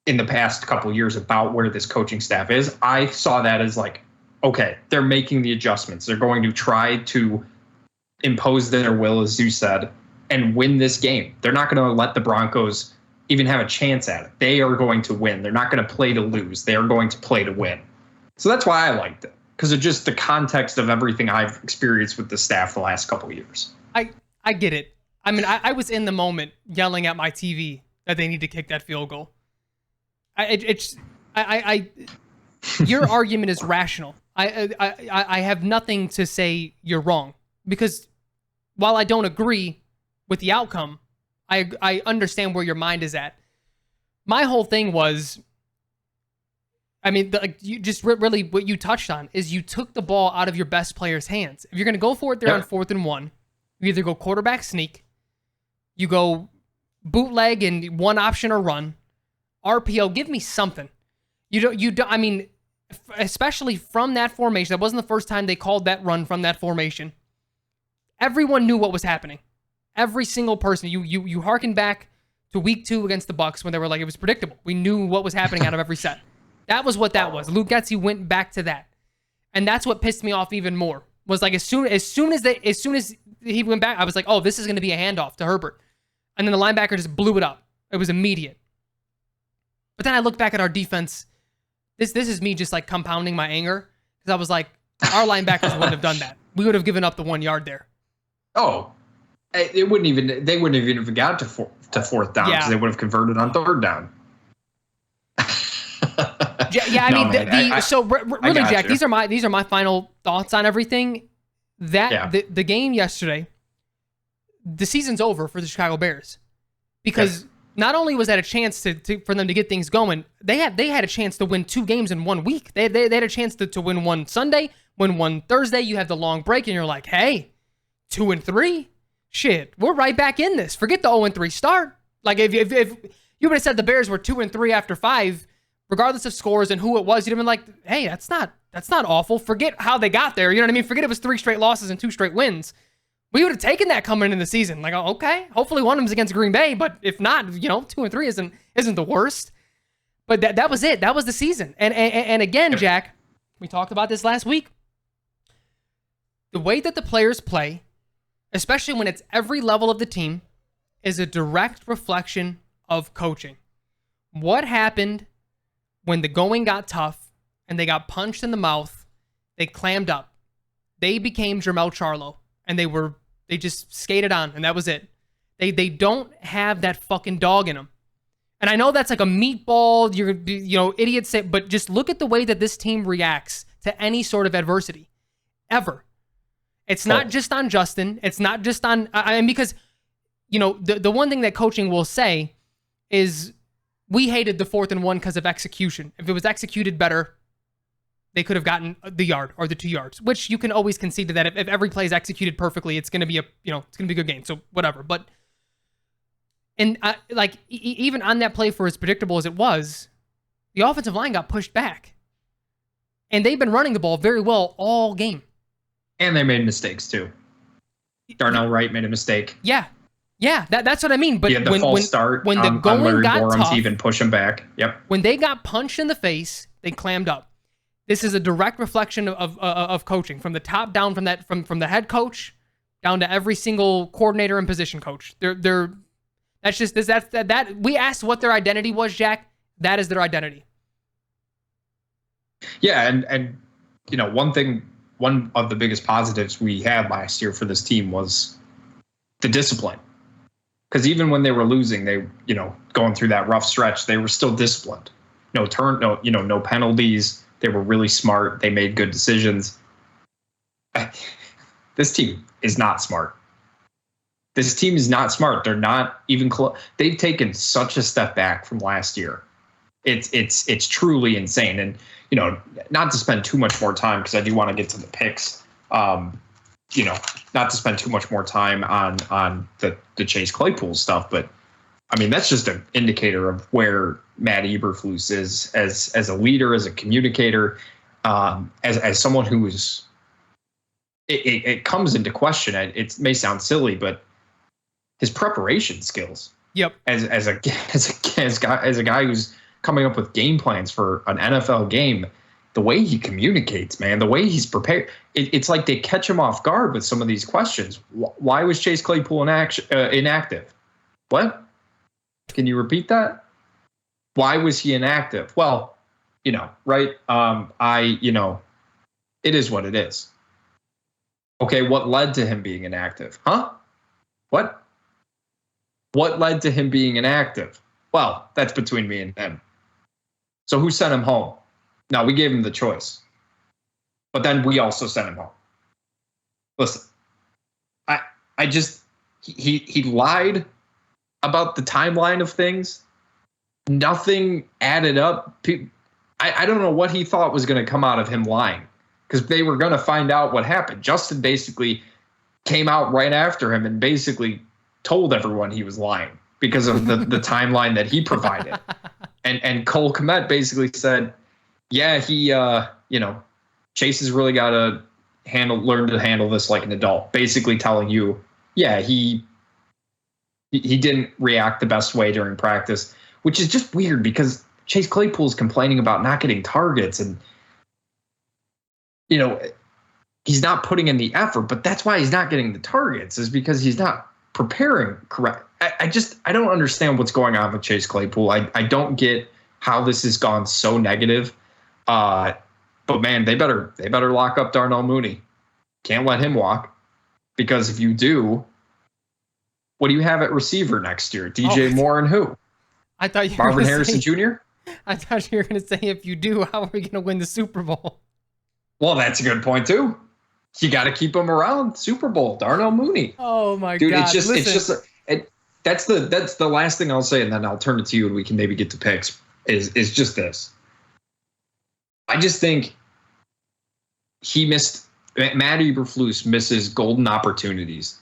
in the past couple of years about where this coaching staff is. I saw that as like, okay, they're making the adjustments. They're going to try to impose their will, as you said, and win this game. They're not going to let the Broncos even have a chance at it. They are going to win. They're not going to play to lose. They are going to play to win. So that's why I liked it, because of just the context of everything I've experienced with the staff the last couple of years. I get it. I mean, I was in the moment yelling at my TV that they need to kick that field goal. Your argument is rational. I have nothing to say you're wrong, because while I don't agree with the outcome, I understand where your mind is at. My whole thing was, I mean, you just really what you touched on is you took the ball out of your best player's hands. If you're going to go for it there on 4th and 1, you either go quarterback sneak, you go bootleg and one option or run, RPO, give me something. I mean, especially from that formation, that wasn't the first time they called that run from that formation. Everyone knew what was happening. Every single person. You harken back to week 2 against the Bucs when they were like, it was predictable. We knew what was happening out of every set. That was what that was. Luke Getsy went back to that. And that's what pissed me off even more. Was like as soon as he went back, I was like, oh, this is going to be a handoff to Herbert. And then the linebacker just blew it up. It was immediate. But then I look back at our defense. This is me just like compounding my anger, because I was like, our linebackers wouldn't have done that. We would have given up the 1 yard there. Oh, they wouldn't even have got to 4th down, because they would have converted on 3rd down. I mean, Jack, these are my final thoughts on everything. The game yesterday, the season's over for the Chicago Bears, because not only was that a chance for them to get things going, they had a chance to win 2 games in 1 week. They had a chance to win one Sunday, When one Thursday you have the long break and you're like, hey, 2-3, shit, we're right back in this. Forget the 0-3 start. Like if you would have said the Bears were 2-3 after 5, regardless of scores and who it was, you'd have been like, hey, that's not awful. Forget how they got there. You know what I mean? Forget it was 3 straight losses and 2 straight wins. We would have taken that coming into the season. Like, oh, okay, hopefully one of them's against Green Bay, but if not, 2-3 isn't the worst. But that was it. That was the season. And again, Jack, we talked about this last week. The way that the players play, especially when it's every level of the team, is a direct reflection of coaching. What happened when the going got tough and they got punched in the mouth? They clammed up. They became Jermel Charlo, and they just skated on, and that was it. They don't have that fucking dog in them. And I know that's like a meatball, idiots say, but just look at the way that this team reacts to any sort of adversity, ever. It's not just on Justin. It's not just on, because, the one thing that coaching will say is we hated the 4th and 1 because of execution. If it was executed better, they could have gotten the yard or the 2 yards, which you can always concede to that. If every play is executed perfectly, it's going to be it's going to be a good game. So whatever. But, and even on that play, for as predictable as it was, the offensive line got pushed back. And they've been running the ball very well all game. And they made mistakes too. Darnell Wright made a mistake. Yeah, that's what I mean. But the false start when the going Larry got Borum tough, to even push him back. Yep. When they got punched in the face, they clammed up. This is a direct reflection of coaching, from the top down, from the head coach down to every single coordinator and position coach. That's just that we asked what their identity was, Jack. That is their identity. Yeah, and one of the biggest positives we had last year for this team was the discipline. Because even when they were losing, they, going through that rough stretch, they were still disciplined. No penalties. They were really smart. They made good decisions. This team is not smart. This team is not smart. They're not even close. They've taken such a step back from last year. It's truly insane. And, not to spend too much more time, because I do want to get to the picks, not to spend too much more time on the Chase Claypool stuff, but I mean, that's just an indicator of where Matt Eberflus is as a leader, as a communicator, as someone who is, it comes into question. It may sound silly, but his preparation skills. Yep. As a guy who's coming up with game plans for an NFL game, the way he communicates, man, the way he's prepared, it's like they catch him off guard with some of these questions. Why was Chase Claypool inactive? What? Can you repeat that? Why was he inactive? Well, right? It is what it is. Okay, what led to him being inactive? Huh? What? What led to him being inactive? Well, that's between me and him. So who sent him home? No, we gave him the choice. But then we also sent him home. Listen, he lied about the timeline of things. Nothing added up. I don't know what he thought was going to come out of him lying, because they were going to find out what happened. Justin basically came out right after him and basically told everyone he was lying because of the timeline that he provided. And Cole Kmet basically said, yeah, he, Chase has really got to learn to handle this like an adult, basically telling you, yeah, he didn't react the best way during practice, which is just weird because Chase Claypool's complaining about not getting targets and, he's not putting in the effort, but that's why he's not getting the targets, is because he's not preparing correct. I don't understand what's going on with Chase Claypool. I don't get how this has gone so negative. But man, they better lock up Darnell Mooney. Can't let him walk, because if you do, what do you have at receiver next year? DJ Moore and who? I thought you Marvin Harrison Jr.? I thought you were going to say, if you do, how are we going to win the Super Bowl? Well, that's a good point too. You got to keep him around. Super Bowl, Darnell Mooney. Oh my God. Dude, that's the last thing I'll say, and then I'll turn it to you and we can maybe get to picks, is just this. I just think Matt Eberflus misses golden opportunities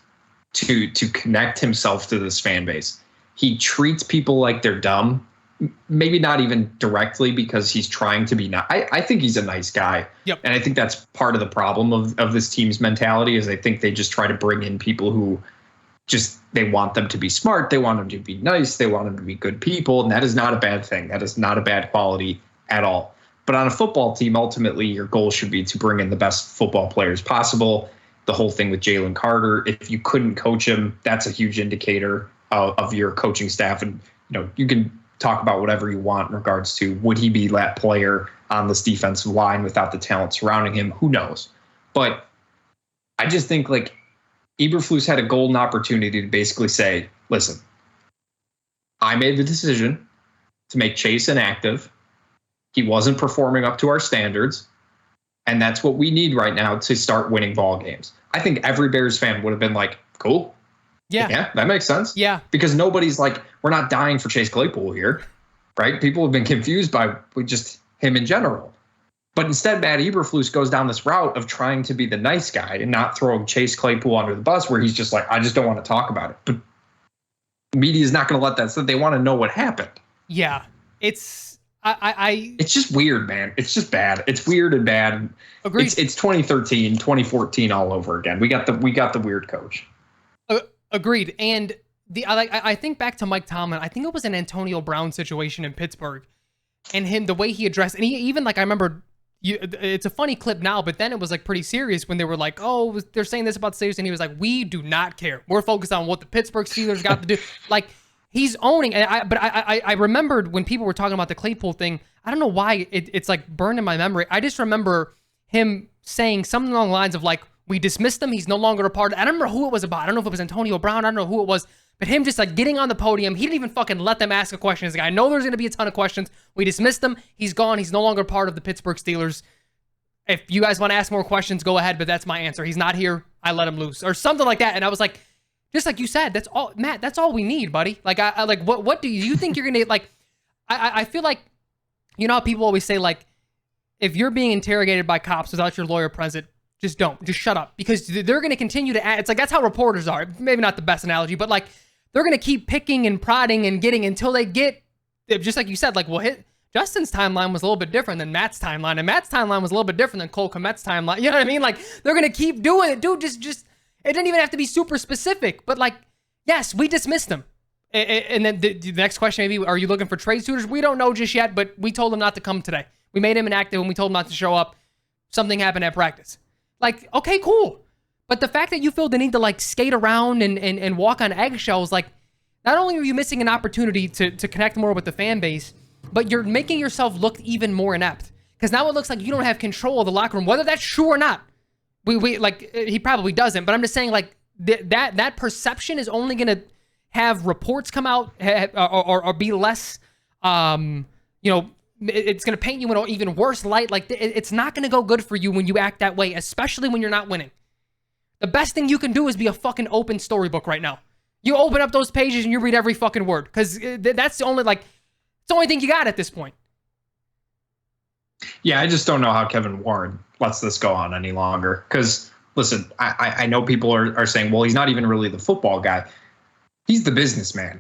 to connect himself to this fan base. He treats people like they're dumb, maybe not even directly because he's trying to be nice. I think he's a nice guy. Yep. And I think that's part of the problem of this team's mentality is I think they just try to bring in people who they want them to be smart. They want them to be nice. They want them to be good people. And that is not a bad thing. That is not a bad quality at all. But on a football team, ultimately, your goal should be to bring in the best football players possible. The whole thing with Jalen Carter, if you couldn't coach him, that's a huge indicator of your coaching staff. And, you can talk about whatever you want in regards to would he be that player on this defensive line without the talent surrounding him? Who knows? But I just think Eberflus had a golden opportunity to basically say, listen, I made the decision to make Chase inactive. He wasn't performing up to our standards. And that's what we need right now to start winning ball games. I think every Bears fan would have been like, cool. Yeah, that makes sense. Yeah. Because nobody's we're not dying for Chase Claypool here, right? People have been confused by just him in general. But instead, Matt Eberflus goes down this route of trying to be the nice guy and not throwing Chase Claypool under the bus where he's just I just don't want to talk about it. But media is not going to let that. So they want to know what happened. Yeah. It's just weird, man. It's just bad. It's weird and bad. Agreed. It's 2013, 2014 all over again. We got the weird coach. Agreed. And I think back to Mike Tomlin. I think it was an Antonio Brown situation in Pittsburgh, and the way he addressed, and he even I remember. It's a funny clip now, but then it was pretty serious when they were oh, they're saying this about the Steelers, and he was we do not care. We're focused on what the Pittsburgh Steelers got to do. He's owning, and I remembered when people were talking about the Claypool thing. I don't know why it's burned in my memory. I just remember him saying something along the lines of we dismissed him. He's no longer a part. I don't remember who it was about. I don't know if it was Antonio Brown. I don't know who it was. But him just getting on the podium, he didn't even fucking let them ask a question. He's I know there's going to be a ton of questions. We dismissed him. He's gone. He's no longer part of the Pittsburgh Steelers. If you guys want to ask more questions, go ahead. But that's my answer. He's not here. I let him loose or something like that. And I was just like you said, that's all, Matt. That's all we need, buddy. What do you think you're gonna I feel how people always say if you're being interrogated by cops without your lawyer present, just shut up because they're gonna continue to add. It's that's how reporters are. Maybe not the best analogy, but they're going to keep picking and prodding and getting until they get, just like you said, Justin's timeline was a little bit different than Matt's timeline, and Matt's timeline was a little bit different than Cole Kmet's timeline. You know what I mean? They're going to keep doing it. Dude, just, it didn't even have to be super specific, but yes, we dismissed him. And then the next question maybe, are you looking for trade suitors? We don't know just yet, but we told him not to come today. We made him inactive and we told him not to show up. Something happened at practice. Okay, cool. But the fact that you feel the need to skate around and walk on eggshells, not only are you missing an opportunity to connect more with the fan base, but you're making yourself look even more inept. Because now it looks like you don't have control of the locker room, whether that's true or not. He probably doesn't, but I'm just saying that perception is only gonna have reports come out or be less, it's going to paint you in an even worse light. It's not going to go good for you when you act that way, especially when you're not winning. The best thing you can do is be a fucking open storybook right now. You open up those pages and you read every fucking word because that's the only it's the only thing you got at this point. Yeah, I just don't know how Kevin Warren lets this go on any longer. Because listen, I know people are saying, well, he's not even really the football guy. He's the businessman.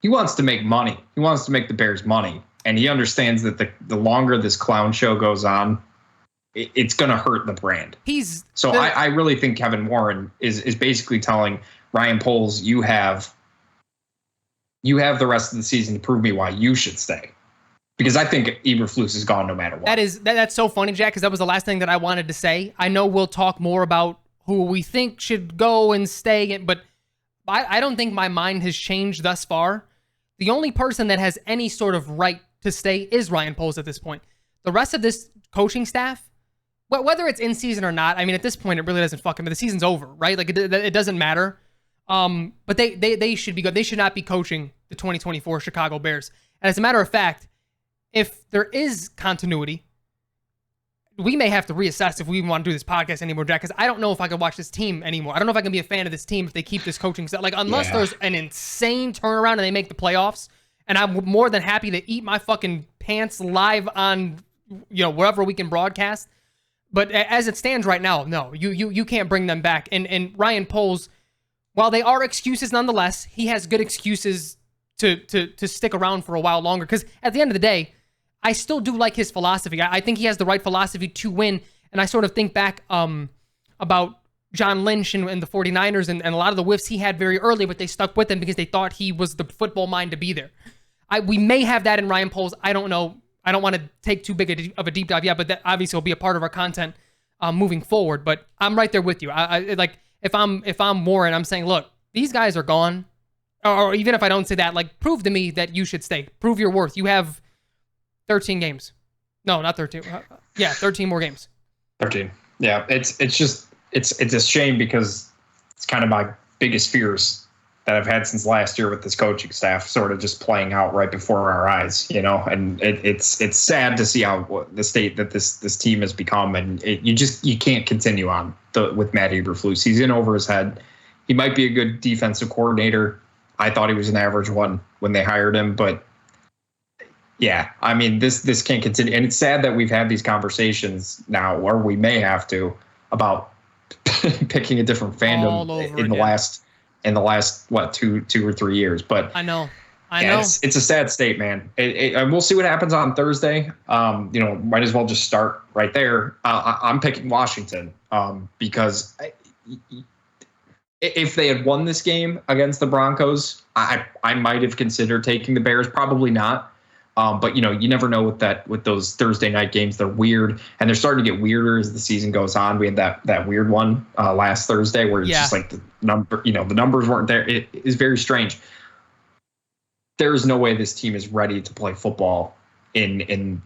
He wants to make money. He wants to make the Bears money. And he understands that the longer this clown show goes on, it's going to hurt the brand. I really think Kevin Warren is basically telling Ryan Poles, you have the rest of the season to prove me why you should stay. Because I think Eberflus is gone no matter what. That's so funny, Jack, because that was the last thing that I wanted to say. I know we'll talk more about who we think should go and stay, but I don't think my mind has changed thus far. The only person that has any sort of right to stay is Ryan Poles at this point. The rest of this coaching staff, whether it's in season or not, I mean, at this point, it really doesn't fucking matter. The season's over, right? It doesn't matter. But they should be good. They should not be coaching the 2024 Chicago Bears. And as a matter of fact, if there is continuity, we may have to reassess if we even want to do this podcast anymore, Jack, because I don't know if I can watch this team anymore. I don't know if I can be a fan of this team if they keep this coaching set. Unless there's an insane turnaround and they make the playoffs, and I'm more than happy to eat my fucking pants live on, wherever we can broadcast. But as it stands right now, no, you can't bring them back. And Ryan Poles, while they are excuses nonetheless, he has good excuses to stick around for a while longer. Because at the end of the day, I still do like his philosophy. I think he has the right philosophy to win. And I sort of think back about John Lynch and the 49ers and a lot of the whiffs he had very early, but they stuck with him because they thought he was the football mind to be there. We may have that in Ryan Poles. I don't know. I don't want to take too big of a deep dive yet, but that obviously will be a part of our content moving forward. But I'm right there with you. I like if I'm Warren, I'm saying, look, these guys are gone. Or even if I don't say that, like, prove to me that you should stay. Prove your worth. You have 13 games. No, not 13. 13 more games. 13. Yeah, it's a shame because it's kind of my biggest fears that I've had since last year with this coaching staff sort of just playing out right before our eyes, and it's sad to see how the state that this team has become, and you can't continue on with Matt Eberflus. He's in over his head. He might be a good defensive coordinator. I thought he was an average one when they hired him, but yeah, I mean, this can't continue. And it's sad that we've had these conversations now, or we may have to, about picking a different fandom in the last what, two or 3 years. But I know. It's a sad state, man. And we'll see what happens on Thursday. Might as well just start right there. I'm picking Washington because if they had won this game against the Broncos, I might have considered taking the Bears. Probably not. But you never know with those Thursday night games. They're weird, and they're starting to get weirder as the season goes on. We had that weird one last Thursday where it's just like the numbers weren't there. It is very strange. There is no way this team is ready to play football in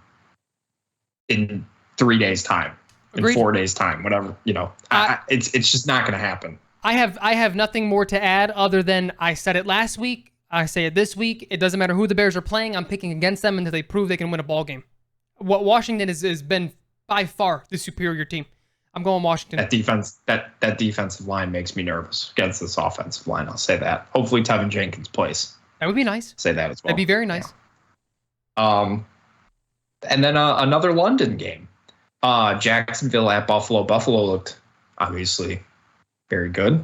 3 days time, Agreed. in 4 days time, whatever. It's just not going to happen. I have nothing more to add other than I said it last week. I say it this week. It doesn't matter who the Bears are playing. I'm picking against them until they prove they can win a ball game. What Washington has been by far the superior team. I'm going Washington. That defensive line makes me nervous against this offensive line. I'll say that. Hopefully Tevin Jenkins plays. That would be nice. Say that as well. That'd be very nice. Yeah. And then another London game. Jacksonville at Buffalo. Buffalo looked obviously very good.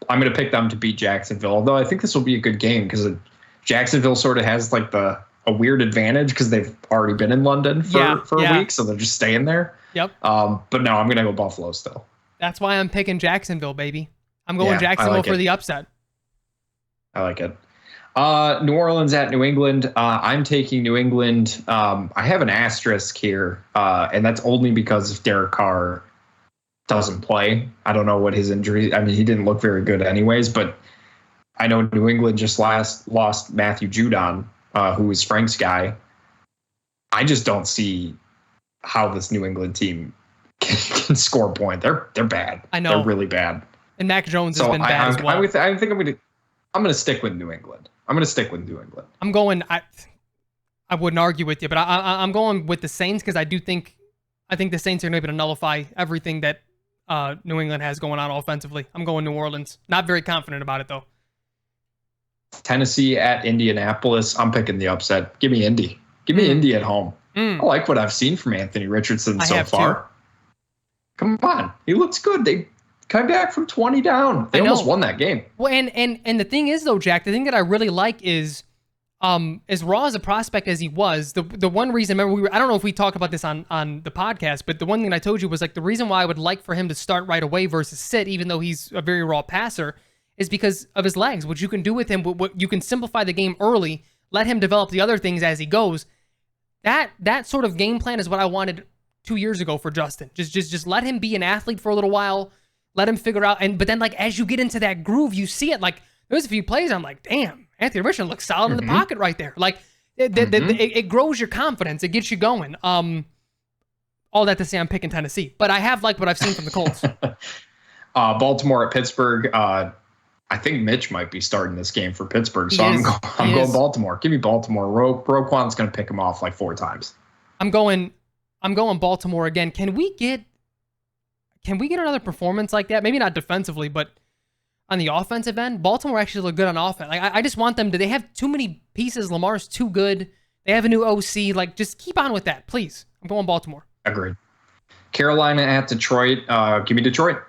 I'm going to pick them to beat Jacksonville, although I think this will be a good game because Jacksonville sort of has like a weird advantage because they've already been in London for a week, so they're just staying there. Yep. But no, I'm going to go Buffalo still. That's why I'm picking Jacksonville, baby. I'm going Jacksonville for the upset. I like it. New Orleans at New England. I'm taking New England. I have an asterisk here, and that's only because if Derek Carr doesn't play. I don't know what his injury. I mean, he didn't look very good anyways, but I know New England just lost Matthew Judon, who is Frank's guy. I just don't see how this New England team can score a point. They're bad. I know. They're really bad. And Mac Jones has been bad as well. I think I'm going to stick with New England. I'm going. I wouldn't argue with you, but I'm going with the Saints because I think the Saints are going to be able to nullify everything that New England has going on offensively. I'm going New Orleans. Not very confident about it, though. Tennessee at Indianapolis. I'm picking the upset. Give me Indy. Give me Indy at home. I like what I've seen from Anthony Richardson so far. Too. Come on. He looks good. They come back from 20 down. They almost won that game. Well, and the thing is, though, Jack, the thing that I really like is as raw as a prospect as he was, the one reason, remember, I don't know if we talked about this on the podcast, but the one thing I told you was like the reason why I would like for him to start right away versus sit, even though he's a very raw passer, is because of his legs. What you can do with him, what you can simplify the game early, let him develop the other things as he goes. That sort of game plan is what I wanted 2 years ago for Justin. Just let him be an athlete for a little while, let him figure out, but then like as you get into that groove, you see it. Like there's a few plays I'm like, damn, Anthony Richardson looks solid in the pocket right there. Like it grows your confidence, it gets you going. All that to say, I'm picking Tennessee, but I have liked what I've seen from the Colts. Baltimore at Pittsburgh. I think Mitch might be starting this game for Pittsburgh, so I'm going Baltimore. Give me Baltimore. Roquan's going to pick him off like 4 times. I'm going Baltimore again. Can we get another performance like that? Maybe not defensively, but on the offensive end, Baltimore actually look good on offense. Like I just want them to. They have too many pieces. Lamar's too good. They have a new OC. Like just keep on with that, please. I'm going Baltimore. Agreed. Carolina at Detroit. Give me Detroit.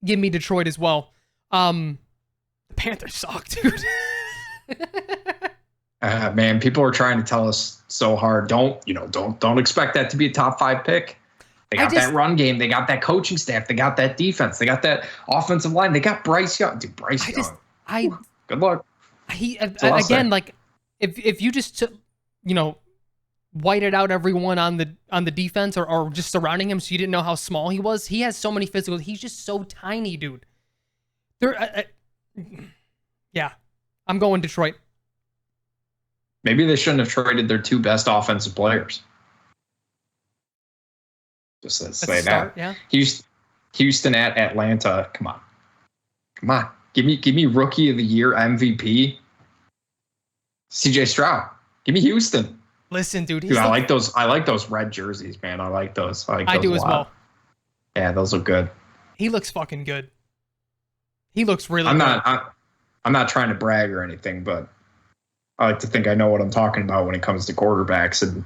Give me Detroit as well. The Panthers suck, dude. Man, people are trying to tell us so hard. Don't expect that to be a top 5 pick. They got that run game. They got that coaching staff. They got that defense. They got that offensive line. They got Bryce Young. Dude, Bryce Young. Good luck. Again, like if you just whited out everyone on the defense or just surrounding him so you didn't know how small he was. He has so many physicals. He's just so tiny, dude. Yeah, I'm going Detroit. Maybe they shouldn't have traded their 2 best offensive players. Just let's say that. Yeah. Houston at Atlanta. Come on. Give me rookie of the year MVP. CJ Stroud. Give me Houston. Listen, dude. I like those red jerseys, man. I like those. I do as well. Yeah, those look good. He looks fucking good. He looks really good. I'm not trying to brag or anything, but I like to think I know what I'm talking about when it comes to quarterbacks. And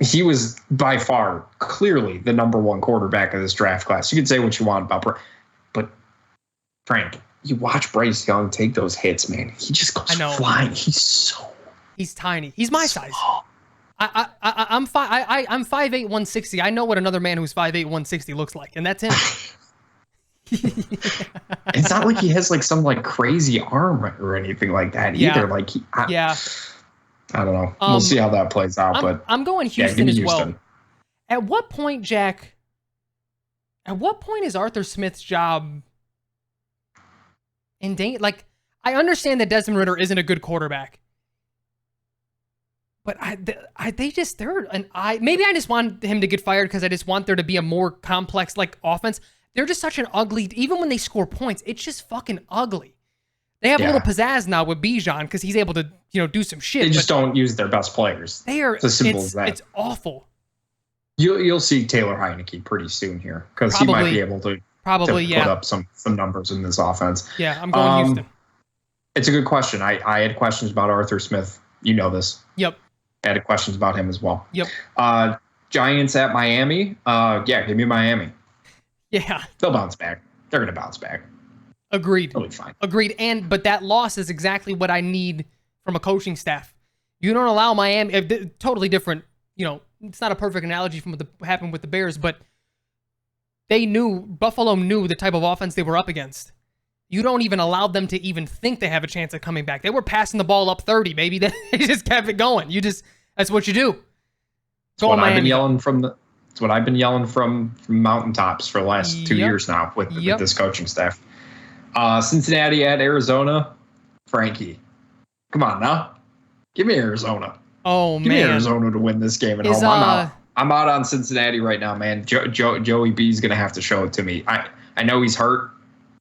he was by far clearly the number 1 quarterback of this draft class. You can say what you want about but Frank, you watch Bryce Young take those hits, man. He just goes flying. He's tiny. He's my size. I'm 5'8", 160. I know what another man who's 5'8", 160 looks like, and that's him. It's not like he has like some like crazy arm or anything like that either. Like I don't know. We'll see how that plays out. But I'm going Houston as well. At what point, Jack? At what point is Arthur Smith's job in danger? Like, I understand that Desmond Ridder isn't a good quarterback, but maybe I just want him to get fired because I just want there to be a more complex like offense. They're just such an ugly. Even when they score points, it's just fucking ugly. They have a little pizzazz now with Bijan because he's able to, do some shit. They just don't use their best players. It's as simple as that. It's awful. You'll see Taylor Heineke pretty soon here because he might be able to put up some numbers in this offense. Yeah, I'm going Houston. It's a good question. I had questions about Arthur Smith. You know this. Yep. I had questions about him as well. Yep. Giants at Miami. Give me Miami. Yeah. They'll bounce back. They're going to bounce back. Agreed. They'll be fine. Agreed. But that loss is exactly what I need from a coaching staff. You don't allow Miami, totally different, it's not a perfect analogy from what happened with the Bears, but Buffalo knew the type of offense they were up against. You don't even allow them to even think they have a chance at coming back. They were passing the ball up 30, baby. They just kept it going. That's what you do. That's what I've been yelling from mountaintops for the last 2 years now with this coaching staff. Cincinnati at Arizona. Frankie, come on now. Give me Arizona. Oh, man. Give me Arizona to win this game at home. I'm out on Cincinnati right now, man. Joey B's going to have to show it to me. I know he's hurt,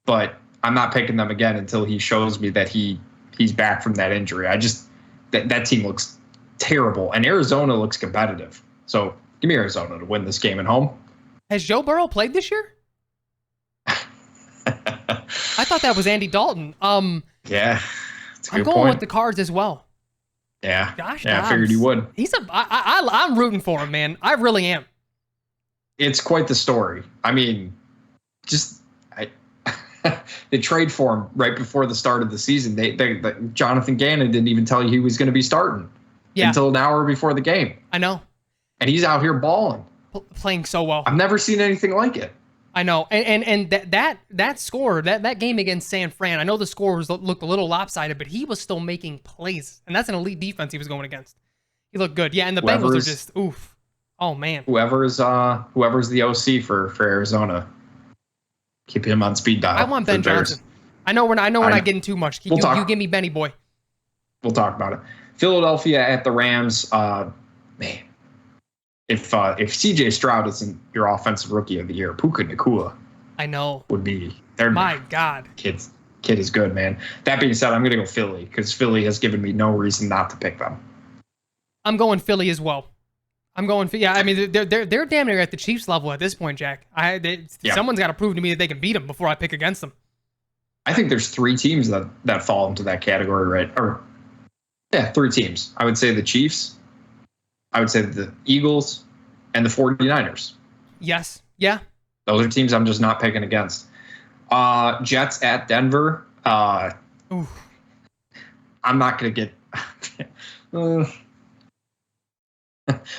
but I'm not picking them again until he shows me that he's back from that injury. That team looks terrible, and Arizona looks competitive. So give me Arizona to win this game at home. Has Joe Burrow played this year? I thought that was Andy Dalton. Yeah, I'm going with the Cards as well. Yeah, Josh I figured you would. I'm rooting for him, man. I really am. It's quite the story. I mean, they trade for him right before the start of the season. Jonathan Gannon didn't even tell you he was going to be starting until an hour before the game. I know. And he's out here balling. Playing so well. I've never seen anything like it. I know. And that score, that game against San Fran, I know the score looked a little lopsided, but he was still making plays. And that's an elite defense he was going against. He looked good. Yeah, and the Bengals are just, oof. Oh, man. Whoever's the OC for Arizona, keep him on speed dial. I want Ben Johnson. I know we're not getting too much. You give me Benny boy. We'll talk about it. Philadelphia at the Rams. Man, if CJ Stroud isn't your offensive rookie of the year, Puka Nacua, I know, would be. My God, kid is good, man. That being said, I'm gonna go Philly because Philly has given me no reason not to pick them. I'm going Philly as well. I mean, they're damn near at the Chiefs level at this point, Jack. Someone's got to prove to me that they can beat them before I pick against them. I think there's 3 teams that fall into that category, right? 3 teams. I would say the Chiefs. I would say the Eagles, and the 49ers. Yes. Yeah. Those are teams I'm just not picking against. Jets at Denver. Ooh. I'm not going to get. I'm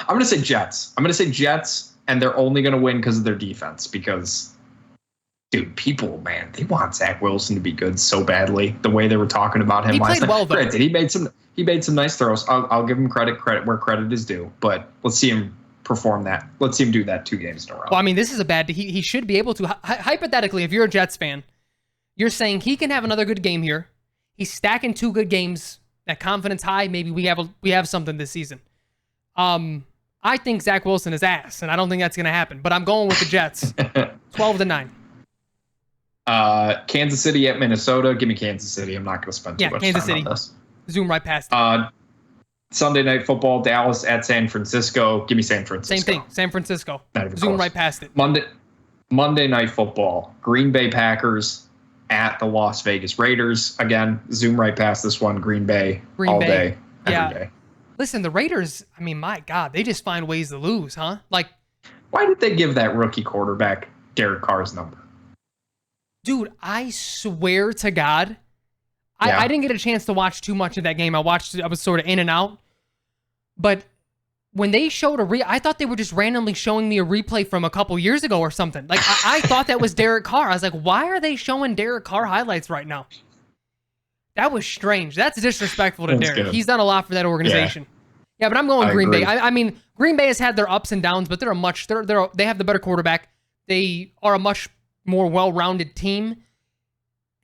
going to say Jets. I'm going to say Jets, and they're only going to win because of their defense. Because, dude, people, man, they want Zach Wilson to be good so badly. The way they were talking about him He last played night. well, though. Granted, he made some nice throws. I'll give him credit where credit is due. But let's see him perform that. Let's see him do that 2 games in a row. Well, I mean, this is a bad. He should be able to. Hypothetically, if you're a Jets fan, you're saying he can have another good game here. He's stacking 2 good games. That confidence high. Maybe we have something this season. I think Zach Wilson is ass, and I don't think that's going to happen. But I'm going with the Jets. 12-9. Kansas City at Minnesota. Give me Kansas City. I'm not going to spend too much Kansas time City. on this. Zoom right past it. Sunday Night Football, Dallas at San Francisco. Give me San Francisco. Same thing. San Francisco. Not even Zoom close. right past it. Monday Night Football, Green Bay Packers at the Las Vegas Raiders. Again, zoom right past this one. Green Bay all day, every day. Listen, the Raiders, I mean, my God, they just find ways to lose, huh? Like, why did they give that rookie quarterback Derek Carr's number? Dude, I swear to God, Yeah. I didn't get a chance to watch too much of that game. I was sort of in and out. But when they showed I thought they were just randomly showing me a replay from a couple years ago or something. Like, I thought that was Derek Carr. I was like, why are they showing Derek Carr highlights right now? That was strange. That's disrespectful to Derek. Good. He's done a lot for that organization. Yeah, but I'm going Green Bay. I mean, Green Bay has had their ups and downs, but they have the better quarterback. They are a much more well-rounded team,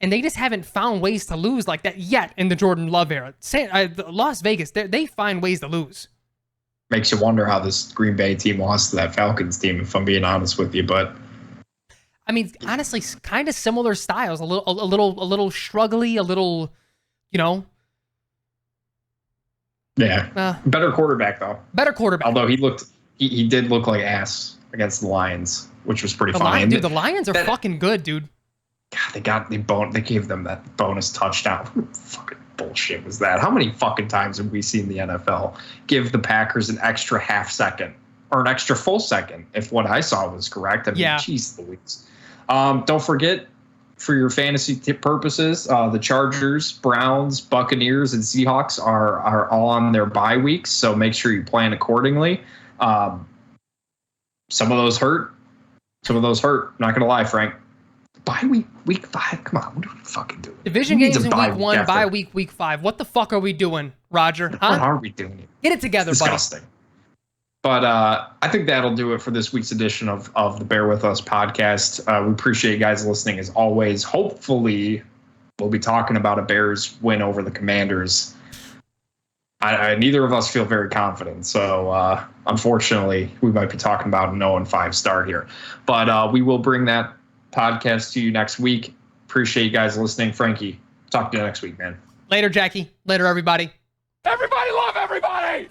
and they just haven't found ways to lose like that yet in the Jordan Love era. Las Vegas, they find ways to lose. Makes you wonder how this Green Bay team lost to that Falcons team, if I'm being honest with you. But I mean, honestly, kind of similar styles. A little struggly, a little, yeah, better quarterback though. Better quarterback. Although he did look like ass against the Lions, which was pretty funny. The Lions are fucking good, dude. God, they gave them that bonus touchdown. What fucking bullshit was that? How many fucking times have we seen the NFL give the Packers an extra half second or an extra full second if what I saw was correct? I mean, geez Louise. Don't forget, for your fantasy purposes, the Chargers, Browns, Buccaneers, and Seahawks are all on their bye weeks, so make sure you plan accordingly. Some of those hurt. I'm not going to lie, Frank. Bye week 5? Come on, what are we fucking doing? Division games in week 1, bye week 5. What the fuck are we doing, Roger? Huh? What are we doing? Get it together, it's disgusting. buddy. But I think that'll do it for this week's edition of the Bear With Us podcast. We appreciate you guys listening as always. Hopefully, we'll be talking about a Bears win over the Commanders. Neither of us feel very confident, so unfortunately, we might be talking about an 0-5 start here. But we will bring that podcast to you next week. Appreciate you guys listening. Frankie, talk to you next week, man. Later, Jackie. Later, everybody. Everybody love everybody!